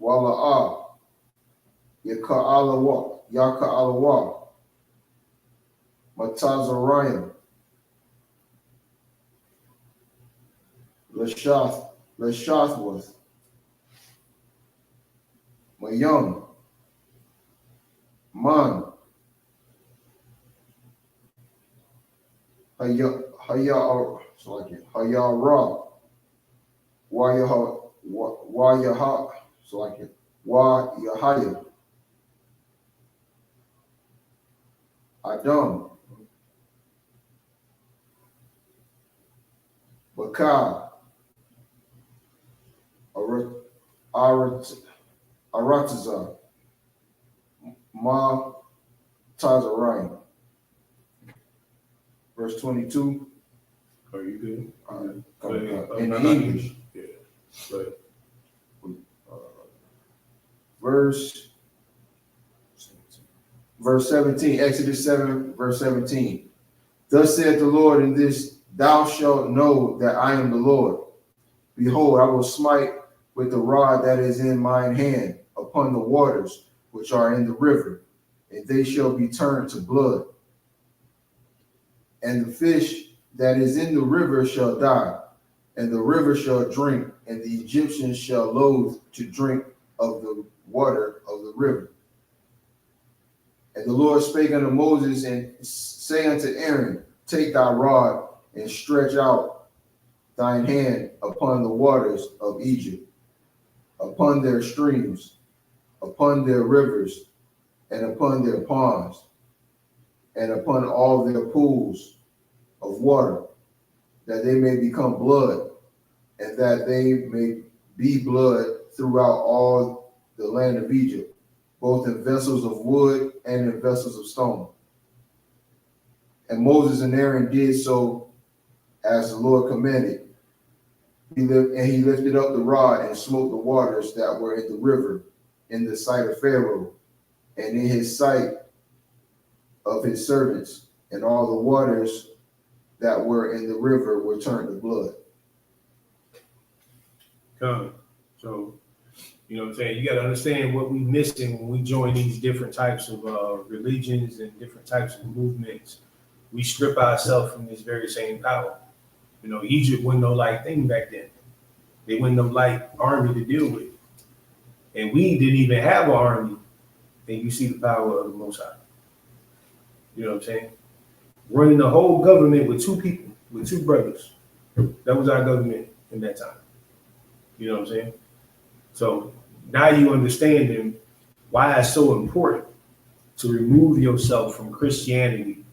Wala'a. Yaka'alawa. Matazarian. Lashathworth. Mayum. Man. Hayara. Wayaha. So like it. Yahaya. Adam. Bakar. Aratiza. Tazarian. Verse 22. Are you good? In English. Yeah. But, verse 17, Exodus 7, verse 17. Thus saith the Lord, in this thou shalt know that I am the Lord. Behold, I will smite with the rod that is in mine hand upon the waters which are in the river, and they shall be turned to blood. And the fish that is in the river shall die, and the river shall drink, and the Egyptians shall loathe to drink of the water of the river. And the Lord spake unto Moses, and say unto Aaron, take thy rod, and stretch out thine hand upon the waters of Egypt, upon their streams, upon their rivers, and upon their ponds, and upon all their pools of water, that they may become blood, and that they may be blood throughout all the land of Egypt, both in vessels of wood and in vessels of stone. And Moses and Aaron did so as the Lord commanded. He lifted up the rod and smote the waters that were in the river in the sight of Pharaoh, and in his sight of his servants, and all the waters that were in the river were turned to blood. So, you know what I'm saying? You got to understand what we're missing when we join these different types of religions and different types of movements. We strip ourselves from this very same power. You know, Egypt wasn't no light thing back then. They wasn't no light army to deal with. And we didn't even have an army. And you see the power of the Most High. You know what I'm saying? Running the whole government with two people, with two brothers. That was our government in that time. You know what I'm saying? So now you understand why it's so important to remove yourself from Christianity,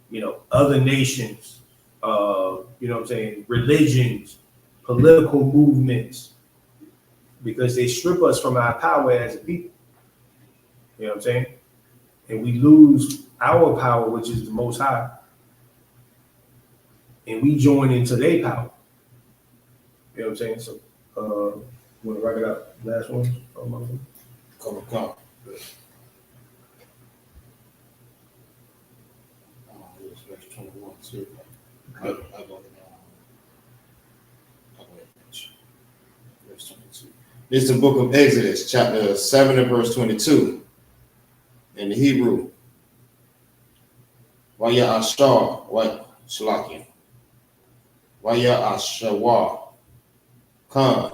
you know, other nations, you know what I'm saying, religions, political movements, because they strip us from our power as a people. You know what I'm saying? And we lose our power, which is the Most High, and we join into their power. You know what I'm saying? So, want to write it out? Last one? Come. Verse 21 too. I'll go ahead. Verse 22. This is the book of Exodus, chapter 7 and verse 22. In the Hebrew, YAHUSHA, SHALAM, YAHUSHUA, Khan,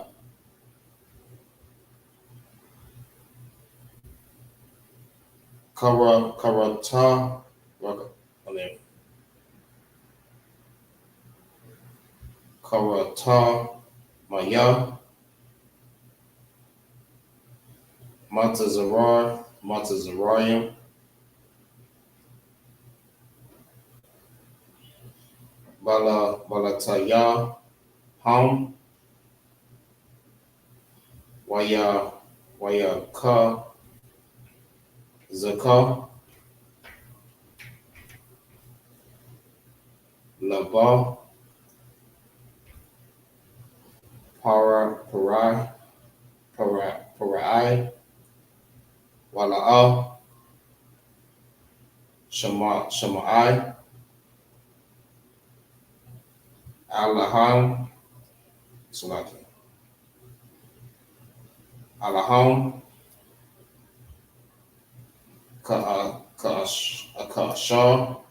Karata, Karata, Maya, Matazarayim, Balataya, Ham, YAHWAH, Zaka, Laba, Parai, Wala'a, Shamai, Alaham, Alaham, Ka'ashah,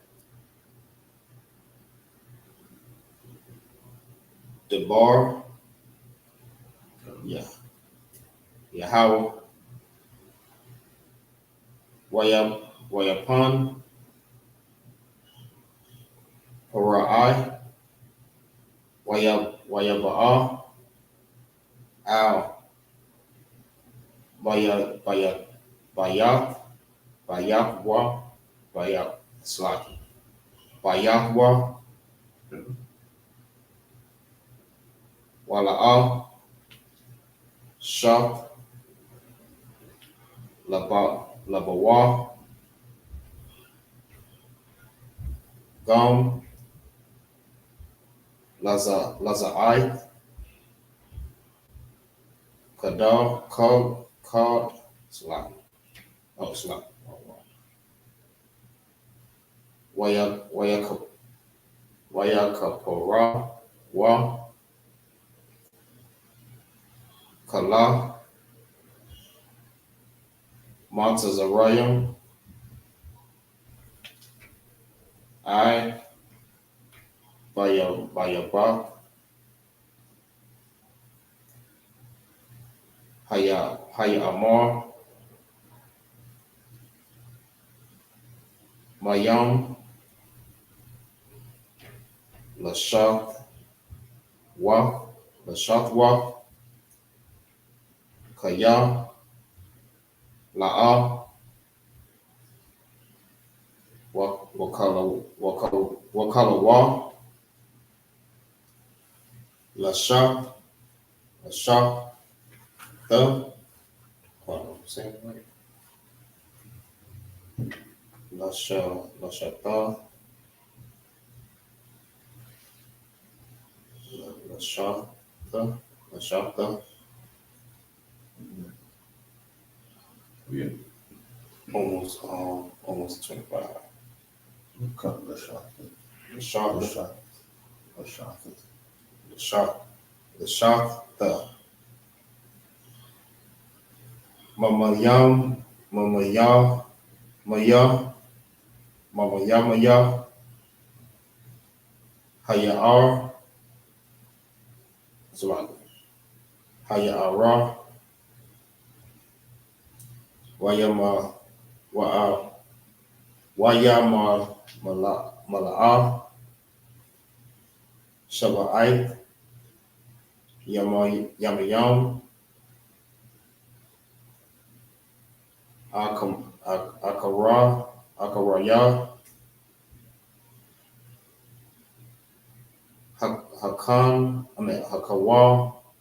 Debar, Yahawah, Wayapan, Parai, Wayaba'a, Al, Bayahwah, Wala'a, Shah, Labawa, Gum, Lazai, Kadal, called, Salam. Oh, Salam. Wayakapora, Wa, Kala, Montezarayim, I, Bayaba, Haya Amar, Mayam, Lashath Wa, Kaya, La'a, Wakalawa, Lashath, the, same way. Lashata, Lashata, Yeah. almost 25. The Mamayam, Maya, Hayar, Hayara, Wayama, Mala'a, Shaba'ai, Yamayam, Akaraya,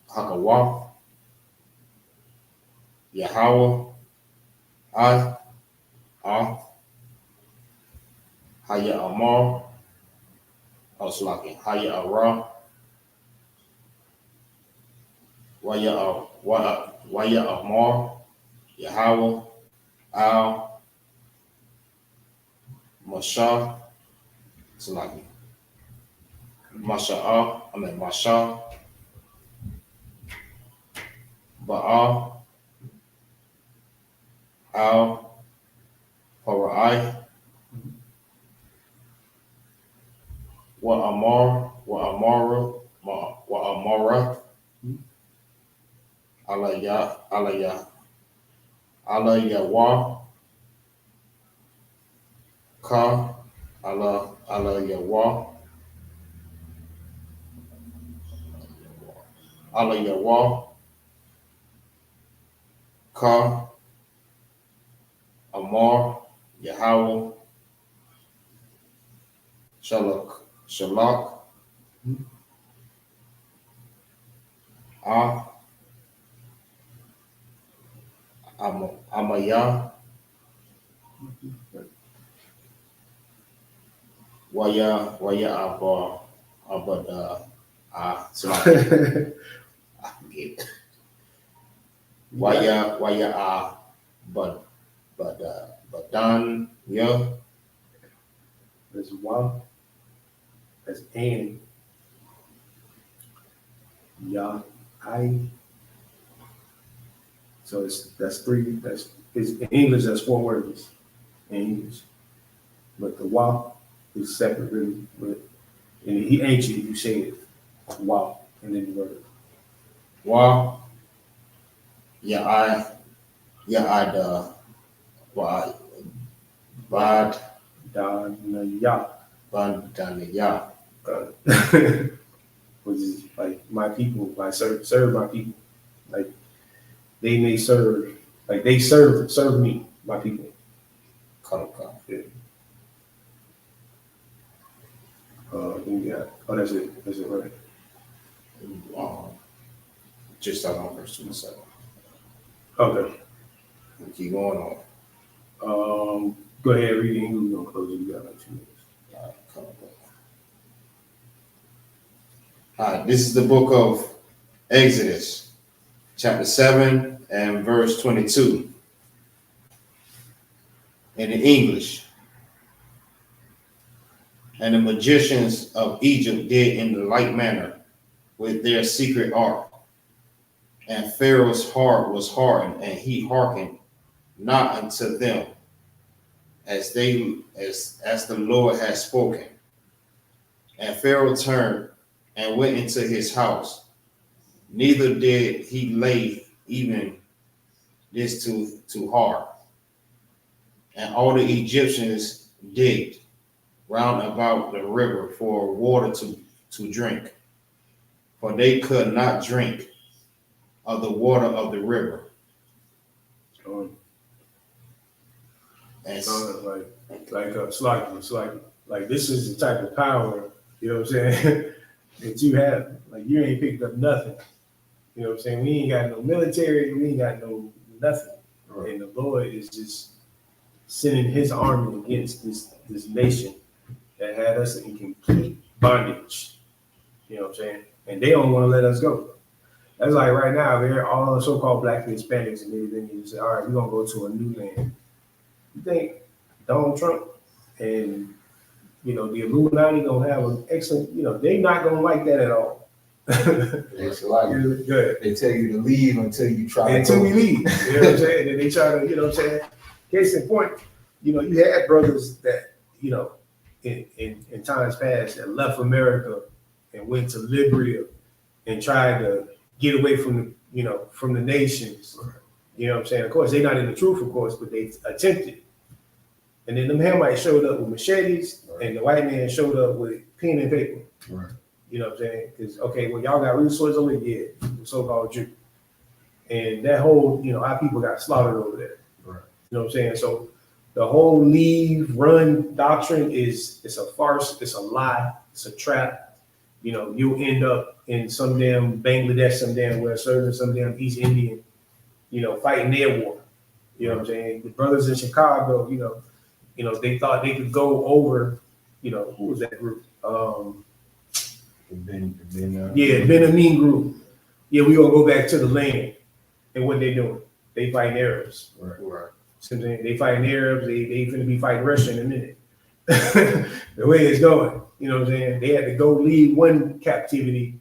Hakawa, YAHAWAH, Haya Amar, Haya Ara, Waya Amar, YAHAWAH, Al, Masha, Masha, Ba'a, Al, Parai, Amara, Yahwah, Ka, Yahwah, Yahwah, Ka, Amar, Yahawah, Shalak, Amaya, Abada, I forget. Badan, yeah. That's Wa. That's An. Ya. I. So that's three. It's in English. That's 4 words in English. But the Wa is separate, really. But in the ancient, you say it Wa, and then the word. Wa, Bad, Ya. Bandanaya. Which is like my people, like serve my people. Like they may serve, like they serve me, my people. Yeah. Yeah. Oh, that's it. That's it, right? Just start on verse 27. Okay. We keep going on. Go ahead, read the English. We're gonna close it. We got like 2 minutes. All right, this is the book of Exodus, chapter 7 and verse 22 in the English. And the magicians of Egypt did in the like manner with their secret art. And Pharaoh's heart was hardened, and he hearkened not unto them as the Lord had spoken. And Pharaoh turned and went into his house. Neither did he lay even this to heart. And all the Egyptians digged round about the river for water to drink, for they could not drink of the water of the river. And It's like this is the type of power, you know what I'm saying, that you have. Like you ain't picked up nothing. You know what I'm saying? We ain't got no military, we ain't got no nothing. Right. And the Lord is just sending his army against this nation that had us in complete bondage. You know what I'm saying? And they don't want to let us go. That's like right now, they're all so-called black and Hispanics and everything. You say, all right, we're gonna go to a new land. You think Donald Trump and the Illuminati gonna have an excellent, they're not gonna like that at all. It's like they tell you to leave until you try until we leave. You know what I'm saying? And they try to, you know what I'm saying? Case in point, you had brothers that, in times past that left America and went to Libya and tried to get away from the nations. You know what I'm saying? Of course, they're not in the truth, of course, but they attempted. And then them Hamites showed up with machetes, right, and the white man showed up with pen and paper. Right. You know what I'm saying? Because, okay, well, y'all got resources over there, the so-called Jew. And that whole, our people got slaughtered over there. Right. You know what I'm saying? So the whole leave, run doctrine it's a farce, it's a lie, it's a trap. You'll end up in some damn Bangladesh, some damn where serving some damn East Indian, fighting their war. You know what I'm saying? The brothers in Chicago, they thought they could go over, who was that group? Benin group. Yeah, we gonna go back to the land. And what they doing? They fighting Arabs. Right. They fighting Arabs, they finna be fighting Russia in a minute. The way it's going. You know what I'm saying? They had to go leave one captivity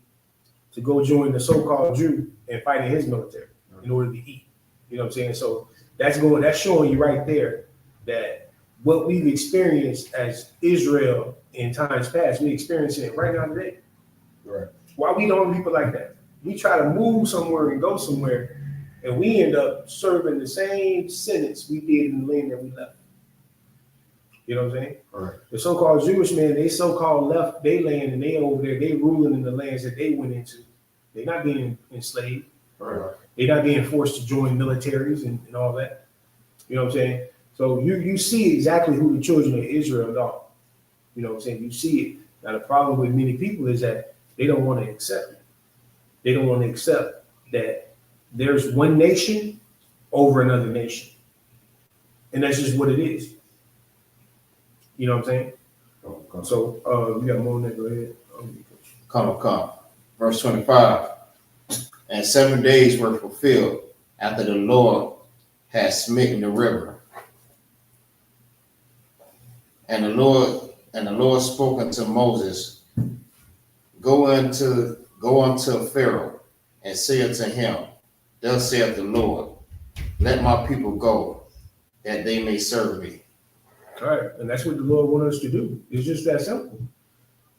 to go join the so-called Jew and fight in his military in order to eat. You know what I'm saying? So that's showing you right there that what we've experienced as Israel in times past, we're experiencing it right now today. Right. Why we don't people like that? We try to move somewhere and go somewhere, and we end up serving the same sentence we did in the land that we left. You know what I'm saying? Right. The so-called Jewish men, they so-called left their land and they over there, they ruling in the lands that they went into. They're not being enslaved. Right. They're not being forced to join militaries and all that. You know what I'm saying? So you see exactly who the children of Israel are. You know what I'm saying? You see it. Now the problem with many people is that they don't want to accept it. They don't want to accept that there's one nation over another nation. And that's just what it is. You know what I'm saying? Okay. So you got more on that, go ahead. Come. Verse 25. And 7 days were fulfilled after the Lord had smitten the river. And the Lord spoke unto Moses, Go unto Pharaoh and say unto him, Thus saith the Lord, Let my people go, that they may serve me. All right, and that's what the Lord wants us to do. It's just that simple.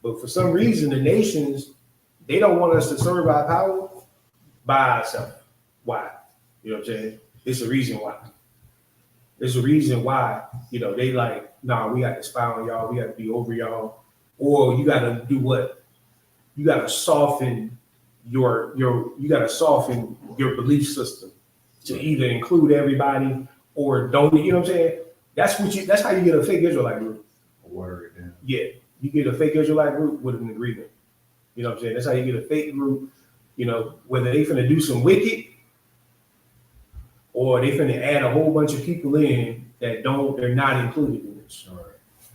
But for some reason, the nations, they don't want us to serve our power by ourselves. Why? You know what I'm saying? It's a reason why. There's a reason why, they like, nah, we got to spy on y'all. We got to be over y'all. Or you got to do what? You got to soften your belief system to either include everybody or don't. You know what I'm saying? That's how you get a fake Israelite group. Word. Yeah, you get a fake Israelite group with an agreement. You know what I'm saying? That's how you get a fake group. Whether they finna do some wicked or they finna add a whole bunch of people in that they're not included in this. Right.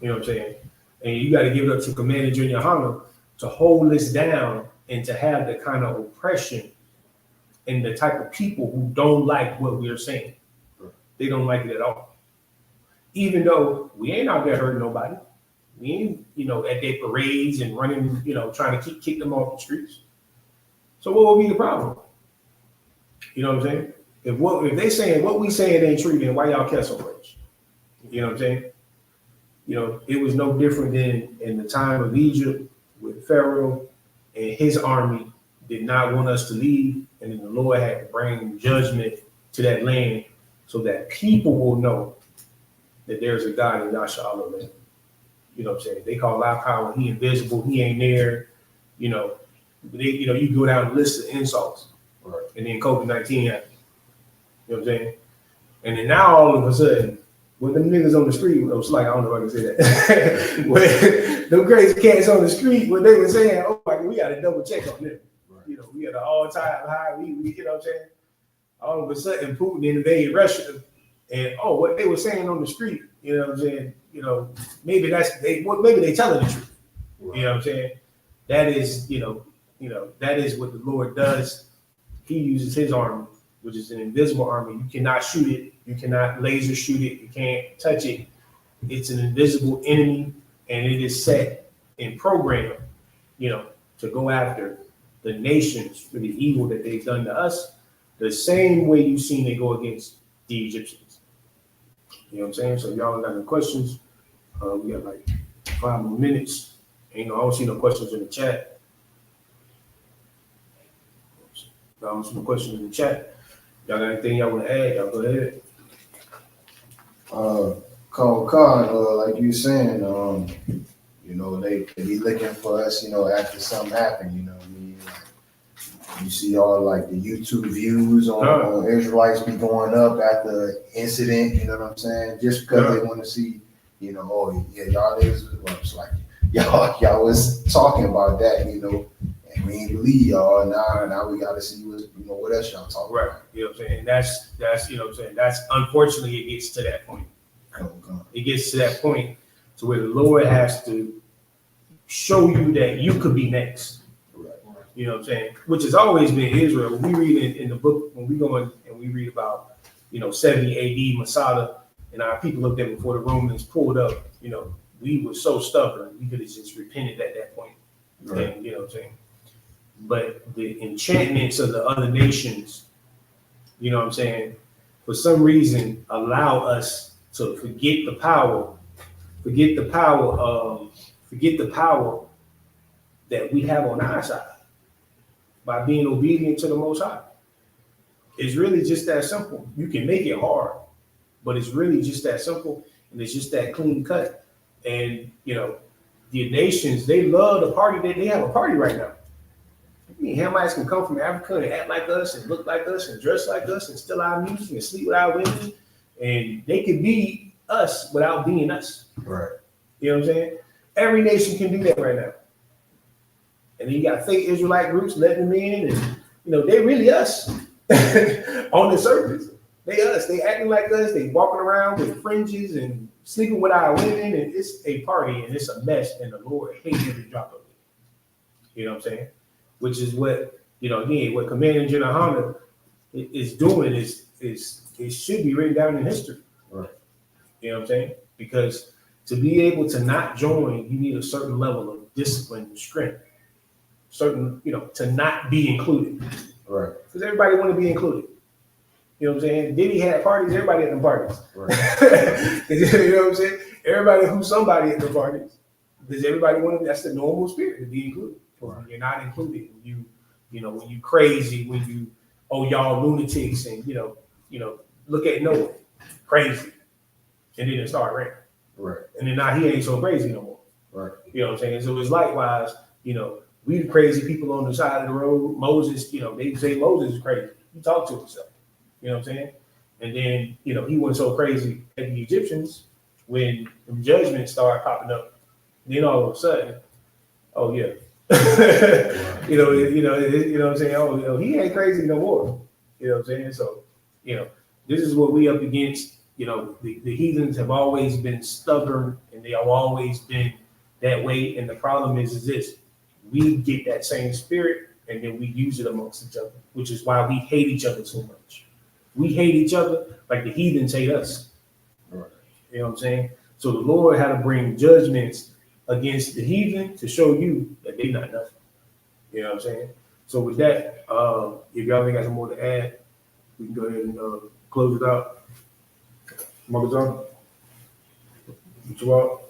You know what I'm saying? And you got to give it up to Commander Junior YAHANNA to hold this down and to have the kind of oppression and the type of people who don't like what we're saying. They don't like it at all. Even though we ain't out there hurting nobody. We ain't, at their parades and running, trying to kick them off the streets. So what would be the problem? You know what I'm saying? If they saying what we saying ain't true, then why y'all care so much? You know what I'm saying? It was no different than in the time of Egypt with Pharoh and his army did not want us to leave. And then the Lord had to bring judgment to that land so that people will know that there's a God in Yahshua, man. You know what I'm saying? They call our power, he invisible, he ain't there. You go down the list of insults. Right. And then COVID-19 happened. You know what I'm saying? And then now all of a sudden, when them niggas on the street, it was like, I don't know if I can say that. When them crazy cats on the street, when they were saying, oh my God, we got to double check on them. Right. We had an all-time high, we you know what I'm saying? All of a sudden, Putin invaded Russia. And what they were saying on the street, you know what I'm saying? Maybe maybe they telling the truth. Right. You know what I'm saying? That is, that is what the Lord does. He uses his army, which is an invisible army. You cannot shoot it. You cannot laser shoot it. You can't touch it. It's an invisible enemy, and it is set in program, to go after the nations for the evil that they've done to us, the same way you've seen it go against the Egyptians. You know what I'm saying? So y'all got any questions? We got like 5 more minutes. I don't see no questions in the chat. I don't see no questions in the chat. Y'all got anything y'all want to add? Y'all go ahead. Like you were saying, they be looking for us, after something happened, you see all like the YouTube views on Israelites be going up after the incident, you know what I'm saying? Just because they want to see, y'all niggas, it's like y'all was talking about that, and we ain't believe y'all. Now we got to see what else y'all talking about. You know what I'm saying? And that's you know what I'm saying? That's unfortunately it gets to that point. It gets to that point to where the Lord has to show you that you could be next. You know what I'm saying? Which has always been Israel. When we read in the book, when we go in and we read about, 70 AD, Masada, and our people up there before the Romans pulled up, we were so stubborn. We could have just repented at that point. Right. And, you know what I'm saying? But the enchantments of the other nations, you know what I'm saying, for some reason allow us to forget the power that we have on our side. By being obedient to the Most High. It's really just that simple. You can make it hard, but it's really just that simple, and it's just that clean cut. And the nations, they love the party. They have a party right now. I mean, Hamites can come from Africa and act like us and look like us and dress like us and steal our music and sleep with our women, and they can be us without being us. Right. You know what I'm saying? Every nation can do that right now. And then you got fake Israelite groups letting them in, and they really us on the surface. They us. They acting like us. They walking around with fringes and sleeping with our women, and it's a party and it's a mess. And the Lord hates every drop of it. You know what I'm saying? Which is what again, what Commander General YAHANNA is doing is it should be written down in history. Right. You know what I'm saying? Because to be able to not join, you need a certain level of discipline and strength. Certain, to not be included. Right. Because everybody want to be included. You know what I'm saying? Diddy had parties, everybody at the parties. Right. You know what I'm saying? Everybody who's somebody at the parties. Because everybody want to, that's the normal spirit, to be included. Right. When you're not included, when you crazy, when you, y'all lunatics, and look at Noah, crazy. And then it started raining. Right. And then now he ain't so crazy no more. Right. You know what I'm saying? So it's likewise, we the crazy people on the side of the road. Moses, they say Moses is crazy. He talked to himself. You know what I'm saying? And then, he wasn't so crazy at the Egyptians when the judgments started popping up. Then all of a sudden, oh yeah. You know what I'm saying? Oh, he ain't crazy no more. You know what I'm saying? So, this is what we up against. The heathens have always been stubborn, and they have always been that way. And the problem is this: we get that same spirit and then we use it amongst each other, which is why we hate each other so much. We hate each other like the heathens hate us. Right. You know what I'm saying? So the Lord had to bring judgments against the heathen to show you that they not nothing. You know what I'm saying? So with that, if y'all ain't got some more to add, we can go ahead and close it out. Mother John? What you want?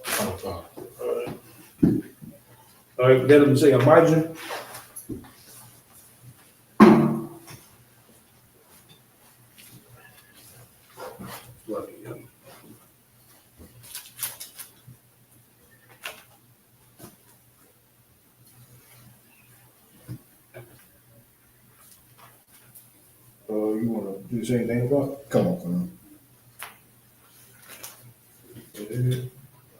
All right, let them say, Abijah. You want to do the same thing about? Come on.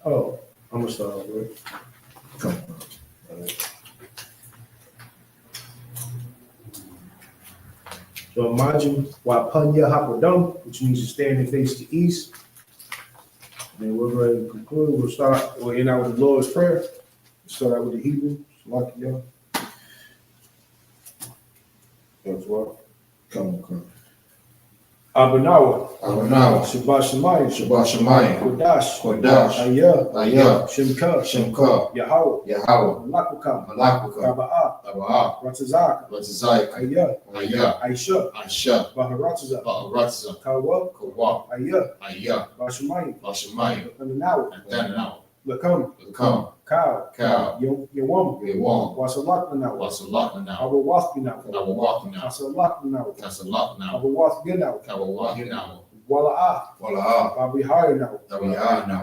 Oh, I'm gonna start off with it. Come on. So imagine YAHUSHUA, which means to stand and face the east. And then we're going to conclude. We'll end out with the Lord's Prayer. We'll start out with the Hebrew. Salakia. That's what. Come on. Abanawa. Shabbat Shemayim. Kodash. Ayah. Shemka. Yahawah. Malakukam. Taba'ah. Ratzazak. Ayah. I.S.U.P.K. Baharatza. Kawa. Ayah. Bashemayim. Abanawa. Lakam. Cow. Yawam. Wasalakna. Awawafina. Awawafina. Wala'ah. Babi higher now.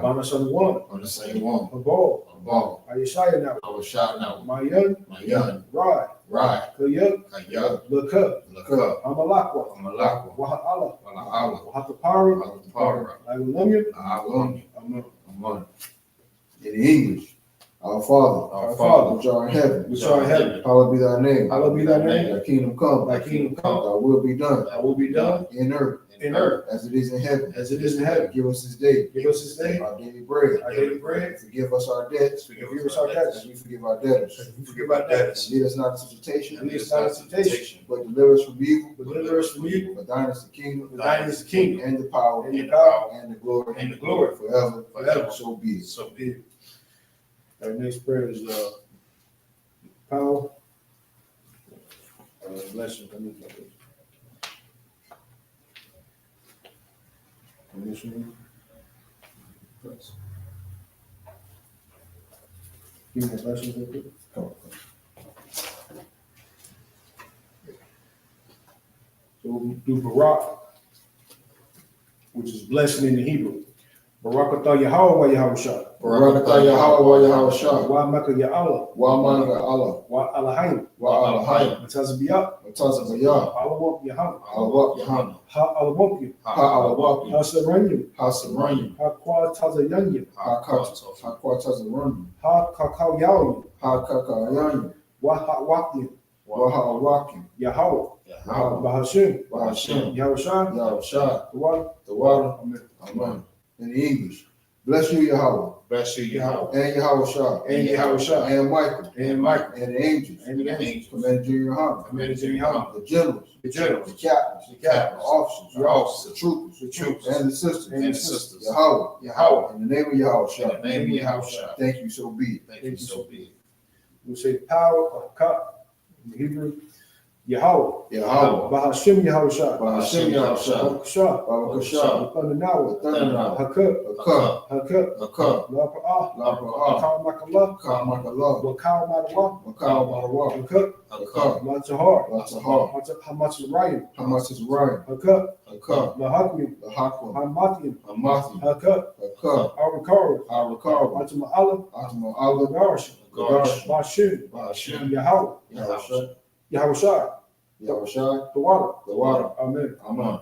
Bana son one. Habal. Ayashaya now. Mayan. Rye. Kayuk. LEXX. Amalakwa. Wahala. Wahatapara. Allurbanian. Amen. In English, our Father, which art in heaven, hallowed be thy name. Thy kingdom come. Thy will be done. In earth. As it is in heaven. Give us this day. Our daily bread. Forgive us our debts. As we forgive our debtors. And lead us not into temptation. But deliver us from evil. For thine is the kingdom. And the power. And the glory. Forever. So be it. Our next prayer is power. Blessing. This one. Give me a blessing real quick. Come on. So we'll do Barak, which is blessing in the Hebrew. Barakatah Yahawah Yahushua. YAHUSHUA. Wa'amaka Ya'Allah. Wa'Alahayim. Matazabiyah. Alawak Yahanna. Alawak Hasaranyim. Hakwatazayanyim. Hakakawyayim. Wahawakim. Yahawah. Bahashim. Yahushua. The water. Amen. In English, bless you, Yahawah. And Yahushua. And Michael. And the angels. Commanded you your honor. The generals. The captains. The officers. The troopers. And the sisters. Yahawah. In the name of Yahushua. Thank you, so be it. We say power of cup in Hebrew. Yahawah. Bahashim Yahushua. Bakasha. Thundanawa. Hakuk. La'Pa'ah. Wakal Hakuk. Latzahar. Hamatzarayim. Hakuk. Lahakmim. Hamathiim. Hakuk. Arakar. Atama'Allah. Bashim. Yahawah. Yahushua. The water. Amen.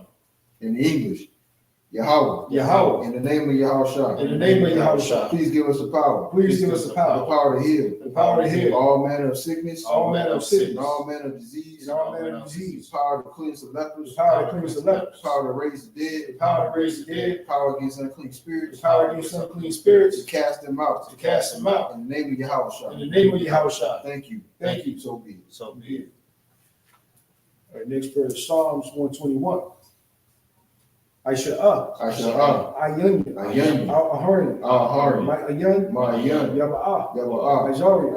In English, Yahawah. In the name of Yahushua. Please give us the power. The power to heal. All manner of sickness. And all manner of disease. The power to cleanse the lepers. The power to raise the dead. The power against unclean spirits. To cast them out. In the name of Yahushua. Thank you. So be it. All right, next prayer is Psalms 121. I.S.H.U.A.K. I.U.I.C. I.O.C.K. BAYAN. YAHUAH. YAHUAH. I.S.U.P.K.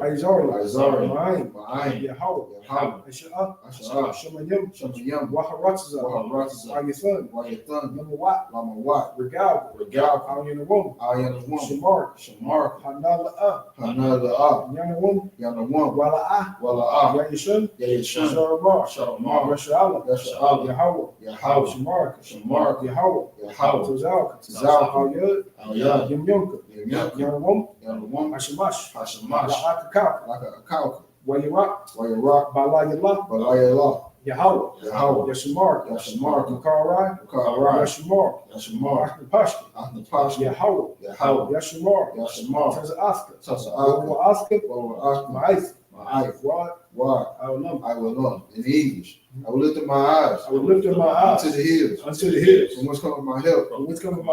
I.S.U.P.K. I.S.U.P.K. YAHAWAH. YAHUAH. Shamayim. Waharatzah. YAHUAH. Regal. Al-Yanawum. Shamar. Hanala'ah. Yanawum. Wala'ah. Yahushuah. Shalamar. YAHUAH. Shamar. YAHUAH. Tazal. Al-Yud. Yanawum. Hashamash. I.O.C.K. YAHUAH. Balayallah. YAHAWAH. Yashamar. Makarai. Yashamar. Ahna YAHUAH. Yashamar. Taza My I will know. in English. I will lift up my eyes. To the hills. Unto the hills. From whence cometh my help? My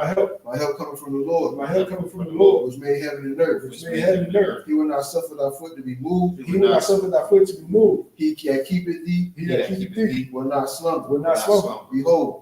help. My help coming from the Lord. Which Which made heaven and earth. He will not suffer thy foot to be moved. He will not suffer thy foot to be moved. He that keepeth thee. He that keepeth thee Will not slumber.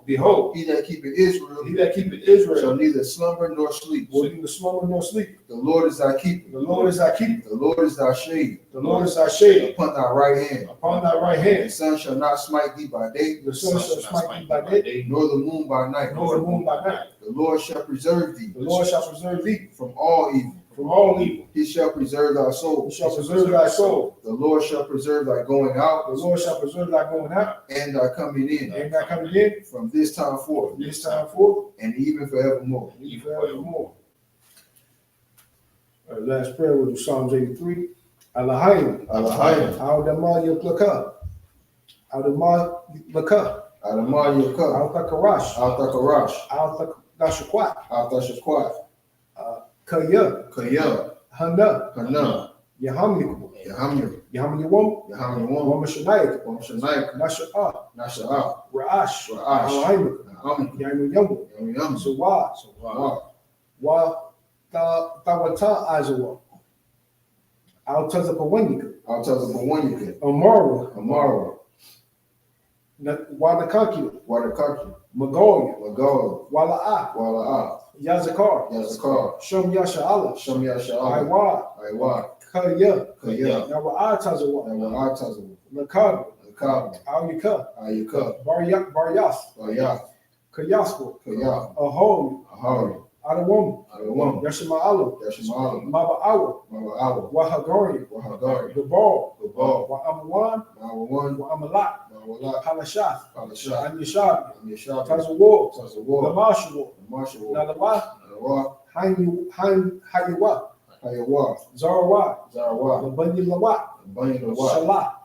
Behold, He that keepeth Israel. he that keepeth Israel Shall neither slumber nor sleep. will neither slumber nor sleep. The Lord is thy keeper. The Lord is thy keeper. The Lord is thy shade. The Lord is thy shade Upon thy right hand. upon thy right The hand. sun shall not smite thee by day, The sun shall smite thee by day, nor the moon by night. nor the moon by night. The Lord shall preserve thee The Lord shall preserve thee from all evil. from all evil. He shall preserve thy soul. He shall preserve thy soul. The Lord shall preserve thy going The out Lord shall preserve thy going out and thy coming in and thy coming in from this time forth this time forth and even forevermore. and forevermore. Our last prayer will do Psalms 83. Allahayim. Al-Dama Yaplaka. Al-Dama Laka. I.O.C.K. Al-Takarash. Al-Takashakwat. I.O.C.K. Kaya. Hana. Yahamniku. Yahamniwum. Wamashanayik. Nasha'a. Ra'ash. Al-Haimik. Yamu. Sawa. Tawata Azawa. Al-Tazapawanika. Amara. Wadakaki. Magoya. Wala'ah. Yazakar. Shum Yasha'Allah. I.Y. Kaya. Nawa'ah Tazawa. Nakab. Al-U.K. Baryas. Kayaswa. Ahom. Adawum. Yashima'Allah. Maba'awa. Wahagari. Gabal. Wa'amawan. Wa'amalak. Halashath. Anyashab. Tazawar. Lamashua. Nalawa. Hayawah. Zarawah. Labanyalawah.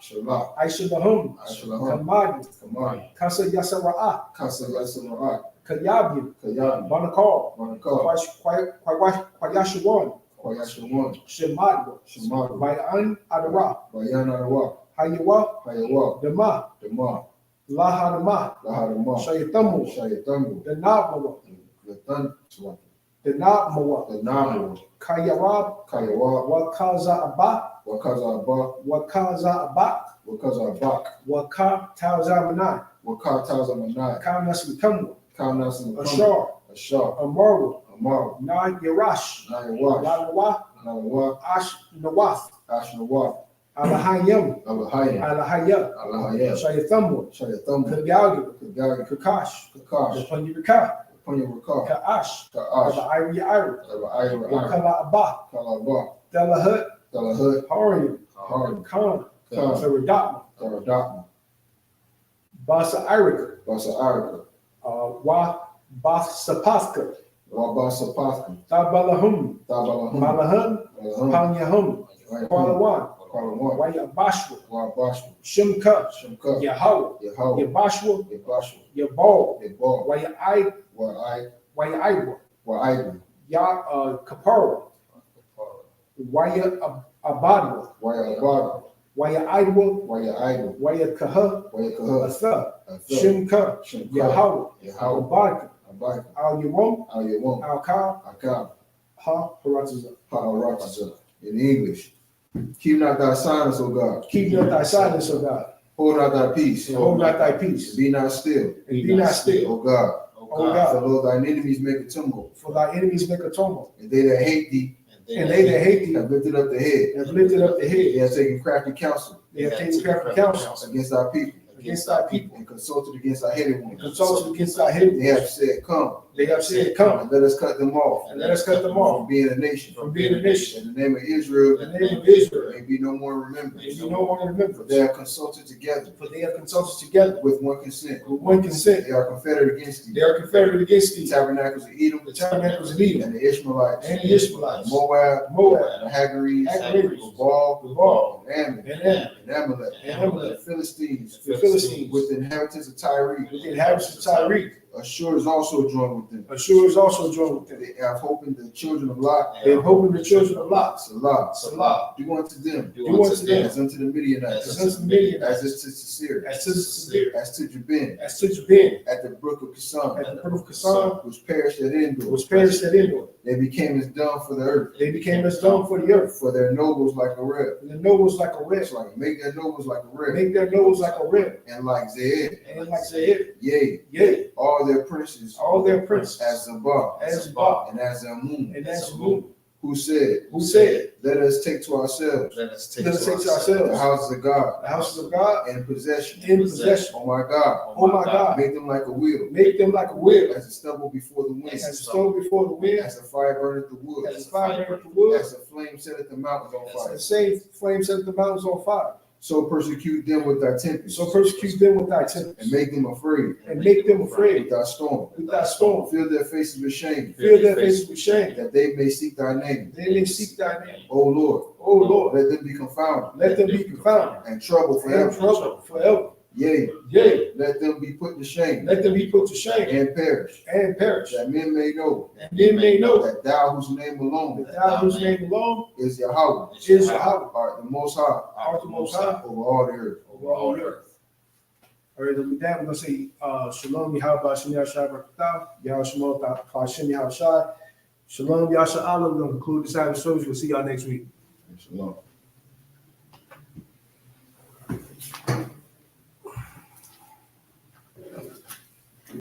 Shalah. Aishabahum. Kamadi. Kasa Yasara'ah. Kayabi. Banakar. Kwayashawan. Shemad. Bayan Adara. Hayawah. Dama. Lahadama. Shayatamu. Denabmawa. Kayarab. Wakaza Abak. Wakatazamanai. Kamnasmikamu. Ashar. Amaru. Na Yarash. Lanawa. Ashnawath. Alahayim. Alahaya. Shayathamu. Kagyagi. Kakash. Lapanyurika. Ka'ash. Ira. Wakala Abba. Delahut. Harim. Khan. Taradatma. Basa Irika. Basapaska. Tabalahum. Malahan. Panyahum. Kwalawan. Wayabashwa. Shimka. Yahawah. Yabashwa. Yabal. Wayaiwa. Kapara. Abadwa. Wayakaha. Asa. Shimka. Yahawah. Abadka. Al-Yawam. Al-Kab. Ha-Haratazah. In English. Keep not thy silence, O God. Keep not thy silence, O God. Hold out thy peace. And hold not thy peace. Be not still. And be not still. O God. O God. For lo, thine enemies make a tumult. For thy enemies make a tumult. And they that hate thee And they that hate thee have lifted up the head. have lifted up the They head. have taken crafty counsel They have taken crafty counsel against thy people. against thy people. And consulted against thy headed And ones. consulted against thy head. They have said, come, They have said, come, and let us cut them off and let us cut them from off being a nation. from being a nation. In the name of Israel, In the name of Israel, may be no more may remembrance. be no one For remembrance. they have consulted together For they have consulted together with one consent. with one consent. They are confederate against They thee. are confederate against The thee. tabernacles of Edom, The tabernacles of Edom and the Ishmaelites, and the Ishmaelites, Moab, Moab, and the Hagarees, Hagarees, Baal, Baal, and Ammon, and Ammon, and Amalek, and Amalek, the Philistines, the Philistines, with the inhabitants of Tyre. with the inhabitants of Tyre. Ashur is also joined with them. Ashur is also joined with them. They have hope in the children of Lot. They have hope in the children of Lot. Salah. Salah. Do unto them Do unto them as unto the Midianites, as unto the Midianites, as to Sisera, as to Sisera, as to Jabin, as to Jabin, at the brook of Kison, at the brook of Kasan, which perished at Endor. was perished at Endor. They became as dung for the earth, They became as dung for the earth. for their nobles like a reb. And the nobles like a red. It's like make their nobles like a reb, Make their nobles like a red. and like Zeed. And like Zahir, Yea, yea, all their princes all their princes, as Zabah, as Ba, and as Amun, and as Moon, who said, who said, let us take to ourselves Let us take let us take to the ourselves houses of God the houses of God in possession. in possession. Oh my God, Oh my God, make them like a wheel, make them like a wheel, as a stubble before the wind, as a stone before the wind, as the fire burneth the wood, as a fire burneth the wood, as the flame setteth the mountains on as fire. the same flame set the mountains on fire. So persecute them with thy tempest, So persecute them with thy tempest, and make them afraid and make them with afraid thy storm. with thy storm. Fill their faces with shame, Fill their faces with shame. that they may seek thy name. They may seek thy name. O Lord, O Lord, let them be confounded let them be confounded and troubled and forever. troubled forever. Yea, Yea, let them be put to shame let them be put to shame and perish, and perish. that men may know And then they know that thou whose name alone that thou whose name alone is Yahweh, is Yahawah, art the most high art the most high over all the earth. over all the earth. All right, then with that, we're going to say Shalom, YAHAWASHI, YAHUSHUA, YAHUSHUA, Shalom, YAHSHUA. We're going to conclude the Sabbath service. We'll see y'all next week. Shalom.